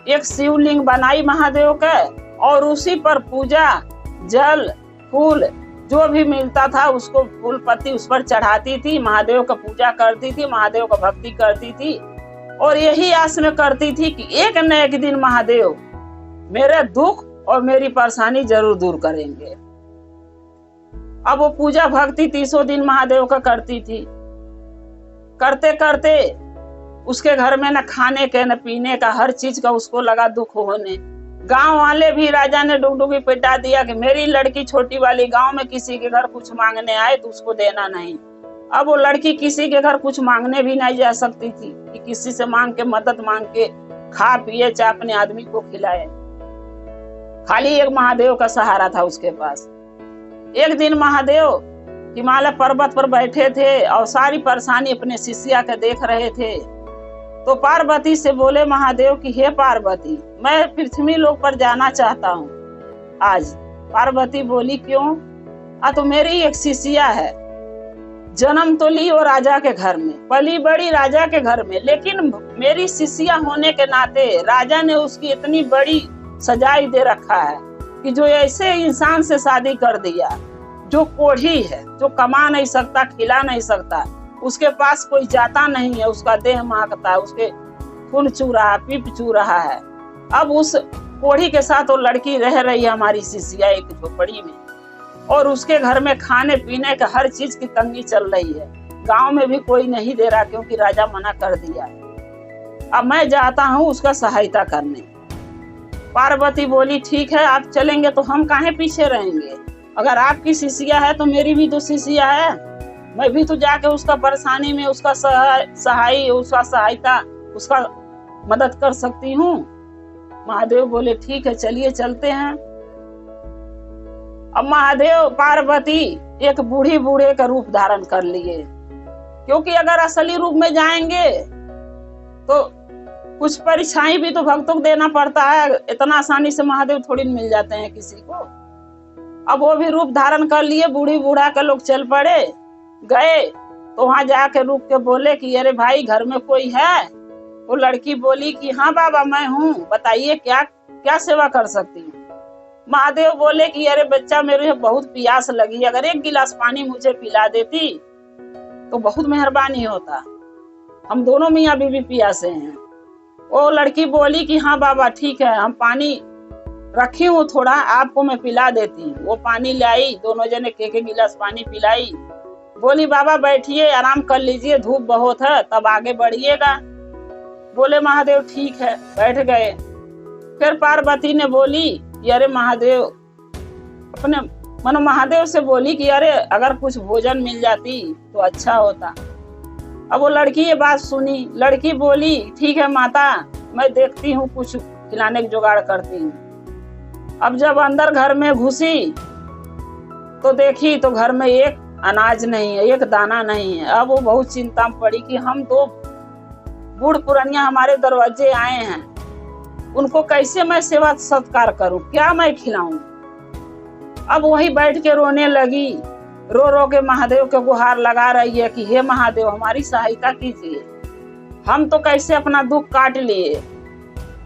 एक शिवलिंग बनाई महादेव के, और उसी पर पूजा, जल, फूल जो भी मिलता था उसको फूल पत्ती उस पर चढ़ाती थी, महादेव का पूजा करती थी, महादेव का भक्ति करती थी, और यही आस में करती थी कि एक न एक दिन महादेव मेरे दुख और मेरी परेशानी जरूर दूर करेंगे। अब वो पूजा भक्ति 30 दिन महादेव का करती थी। करते करते उसके घर में न खाने के न पीने का, हर चीज का उसको लगा दुख होने। गांव वाले भी राजा ने डुगडुगी पिटा दिया कि मेरी लड़की छोटी वाली गांव में किसी के घर कुछ मांगने आए तो उसको देना नहीं। अब वो लड़की किसी के घर कुछ मांगने भी नहीं जा सकती थी कि किसी से मांग के मदद मांग के खा पिए चाहे अपने आदमी को खिलाए। खाली एक महादेव का सहारा था उसके पास। एक दिन महादेव हिमालय पर्वत पर बैठे थे और सारी परेशानी अपने शिष्या के देख रहे थे। तो पार्वती से बोले महादेव कि हे पार्वती, मैं पृथ्वी लोक पर जाना चाहता हूँ आज। पार्वती बोली क्यों? तो मेरी एक शिष्या है, जन्म तो ली वो राजा के घर में, पली बड़ी राजा के घर में, लेकिन मेरी शिष्या होने के नाते राजा ने उसकी इतनी बड़ी सजाई दे रखा है कि जो ऐसे इंसान से शादी कर दिया जो कोढ़ी है, जो कमा नहीं सकता, खिला नहीं सकता, उसके पास कोई जाता नहीं है, उसका देह महकता है, उसके खून चू रहा है, पीप चू रहा है। अब उस कोढ़ी के साथ वो लड़की रह रही है हमारी शिष्या एक झोपड़ी में, और उसके घर में खाने पीने का हर चीज की तंगी चल रही है। गांव में भी कोई नहीं दे रहा क्योंकि राजा मना कर दिया। अब मैं जाता हूँ उसका सहायता करने। पार्वती बोली ठीक है, आप चलेंगे तो हम काहे पीछे रहेंगे। अगर आपकी शिष्या है तो मेरी भी तो शिष्या है, मैं भी तो जाके उसका परेशानी में उसका सहायता उसका मदद कर सकती हूँ। महादेव बोले ठीक है, चलिए चलते हैं। अब महादेव पार्वती एक बूढ़ी बूढ़े का रूप धारण कर लिए, क्योंकि अगर असली रूप में जाएंगे तो कुछ परीक्षाएं भी तो भक्तों को देना पड़ता है। इतना आसानी से महादेव थोड़ी मिल जाते हैं किसी को। अब वो भी रूप धारण कर लिए, बूढ़ी बूढ़ा के लोग चल पड़े। गए तो वहां जाके रुक के बोले कि अरे भाई घर में कोई है? वो लड़की बोली कि हाँ बाबा मैं हूँ, बताइए क्या क्या सेवा कर सकती हूँ। महादेव बोले कि अरे बच्चा मेरे बहुत प्यास लगी, अगर एक गिलास पानी मुझे पिला देती तो बहुत मेहरबानी होता, हम दोनों मियाँ बीवी प्यासे हैं। वो लड़की बोली कि हाँ बाबा ठीक है, हम पानी रखी हूँ थोड़ा, आपको मैं पिला देती हूँ। वो पानी लाई, दोनों जने एक गिलास पानी पिलाई। बोली बाबा बैठिए, आराम कर लीजिए, धूप बहुत है, तब आगे बढ़िएगा। बोले महादेव ठीक है, बैठ गए। फिर पार्वती ने बोली कि अरे महादेव, अपने मनो महादेव से बोली कि अरे अगर कुछ भोजन मिल जाती तो अच्छा होता। अब वो लड़की ये बात सुनी। लड़की बोली ठीक है माता, मैं देखती हूँ, कुछ खिलाने की जुगाड़ करती हूँ। अब जब अंदर घर में घुसी तो देखी तो घर में एक अनाज नहीं है, एक दाना नहीं है। अब वो बहुत चिंता में पड़ी कि हम दो बूढ़ पुरानिया हमारे दरवाजे आए हैं, उनको कैसे मैं सेवा सत्कार करूं, क्या मैं खिलाऊं। अब वही बैठ के रोने लगी, रो रो के महादेव के गुहार लगा रही है कि हे महादेव हमारी सहायता कीजिए, हम तो कैसे अपना दुख काट लिए,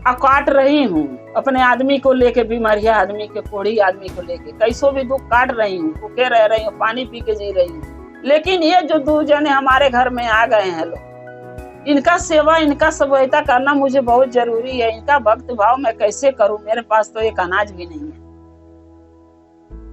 अब काट रही हूँ अपने आदमी को लेके, बीमारिया आदमी के, कोढ़ी आदमी को लेके कैसो भी दुख काट रही हूँ, भूखे रह रही हूँ, पानी पी के जी रही हूँ। लेकिन ये जो दो जने हमारे घर में आ गए हैं लोग, इनका सेवा, इनका सहायता करना मुझे बहुत जरूरी है। इनका भक्त भाव मैं कैसे करूं, मेरे पास तो एक अनाज भी नहीं है।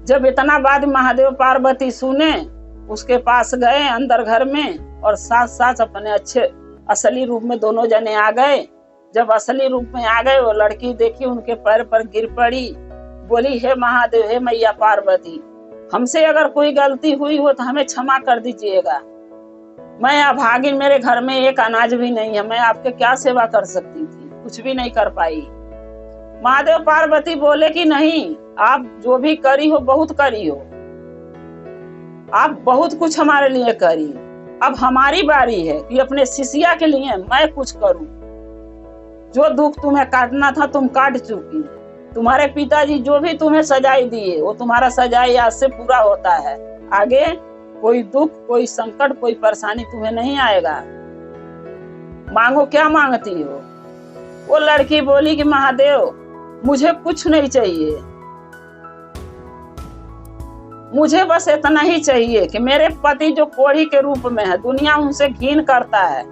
जब इतना बात महादेव पार्वती सुने, उसके पास गए अंदर घर में, और साथ साथ अपने अच्छे असली रूप में दोनों जने आ गए। जब असली रूप में आ गए, वो लड़की देखी, उनके पैर पर गिर पड़ी, बोली हे महादेव, हे मैया पार्वती, हमसे अगर कोई गलती हुई हो तो हमें क्षमा कर दीजिएगा। मैं अभागिन, मेरे घर में एक अनाज भी नहीं है, मैं आपके क्या सेवा कर सकती थी, कुछ भी नहीं कर पाई। महादेव पार्वती बोले कि नहीं, आप जो भी करी हो बहुत करी हो, आप बहुत कुछ हमारे लिए करी, अब हमारी बारी है कि अपने शिष्या के लिए मैं कुछ करूं। जो दुख तुम्हें काटना था तुम काट चुकी, तुम्हारे पिताजी जो भी तुम्हें सजाई दिए वो तुम्हारा सजाई आज से पूरा होता है। आगे कोई दुख, कोई संकट, कोई परेशानी तुम्हें नहीं आएगा। मांगो, क्या मांगती हो। वो लड़की बोली कि महादेव मुझे कुछ नहीं चाहिए, मुझे बस इतना ही चाहिए कि मेरे पति जो कोढ़ी के रूप में है, दुनिया उनसे घिन करता है,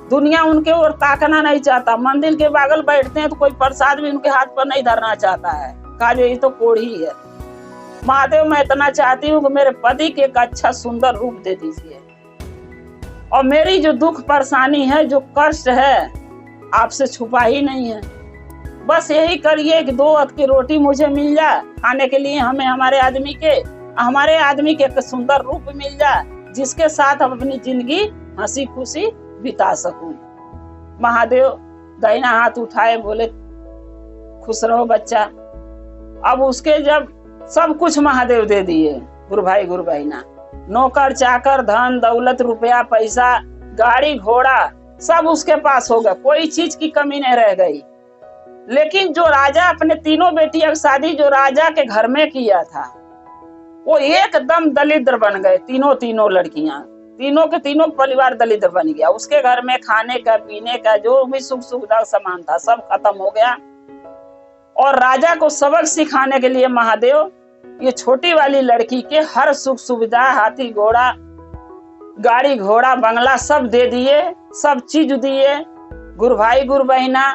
दुनिया उनके ओर ताकना नहीं चाहता, मंदिर के बगल बैठते हैं तो कोई प्रसाद भी उनके हाथ पर नहीं धरना चाहता है, कहा जो ये तो कोढ़ी है। महादेव मैं इतना चाहती हूँ कि मेरे पति के एक अच्छा सुंदर रूप दे दीजिए, और मेरी जो दुख परेशानी है, जो कष्ट है, आपसे छुपा ही नहीं है। बस यही करिए कि 2 वक्त की रोटी मुझे मिल जाए खाने के लिए, हमें हमारे आदमी के एक सुंदर रूप मिल जाए, जिसके साथ हम अपनी जिंदगी हंसी खुशी बिता सकूं। महादेव दाहिना हाथ उठाए, बोले खुश रहो बच्चा। अब उसके जब सब कुछ महादेव दे दिए, गुरु भाई गुरु बहिना, नौकर चाकर, धन दौलत, रुपया पैसा, गाड़ी घोड़ा सब उसके पास हो गया, कोई चीज की कमी नहीं रह गई। लेकिन जो राजा अपने तीनों बेटियों की शादी जो राजा के घर में किया था, वो एकदम दलिद्र बन गए। तीनों लड़कियां, तीनों के तीनों परिवार दलिद्र बन गया। उसके घर में खाने का पीने का जो भी सुख सुविधा सामान था सब खत्म हो गया। और राजा को सबक सिखाने के लिए महादेव ये छोटी वाली लड़की के हर सुख सुविधा, हाथी घोड़ा, गाड़ी घोड़ा, बंगला सब दे दिए, सब चीज दिए। गुरु भाई गुरु बहिना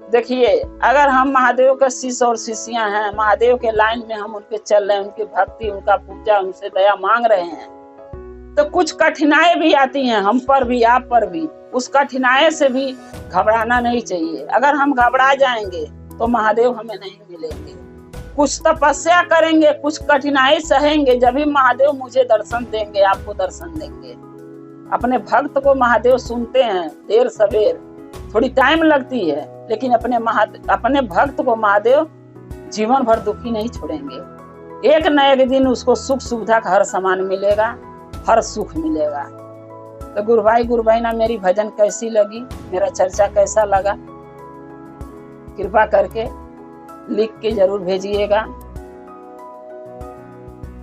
देखिए, अगर हम महादेव के शिष्य और शिष्यां हैं, महादेव के लाइन में हम उनके चल रहे हैं, उनकी भक्ति, उनका पूजा, उनसे दया मांग रहे हैं, तो कुछ कठिनाई भी आती हैं हम पर भी, आप पर भी। उस कठिनाई से भी घबराना नहीं चाहिए। अगर हम घबरा जाएंगे तो महादेव हमें नहीं मिलेंगे। कुछ तपस्या करेंगे, कुछ कठिनाई सहेंगे, जब भी महादेव मुझे दर्शन देंगे, आपको दर्शन देंगे। अपने भक्त को महादेव सुनते हैं, देर सवेर, थोड़ी टाइम लगती है, लेकिन अपने भक्त को महादेव जीवन भर दुखी नहीं छोड़ेंगे। एक न एक दिन उसको सुख सुविधा का हर सामान मिलेगा, हर सुख मिलेगा। तो गुरु भाई गुरु बहिना, मेरी भजन कैसी लगी, मेरा चर्चा कैसा लगा, कृपा करके लिख के जरूर भेजिएगा।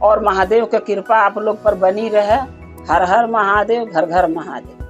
और महादेव की कृपा आप लोग पर बनी रहे। हर हर महादेव, घर घर महादेव।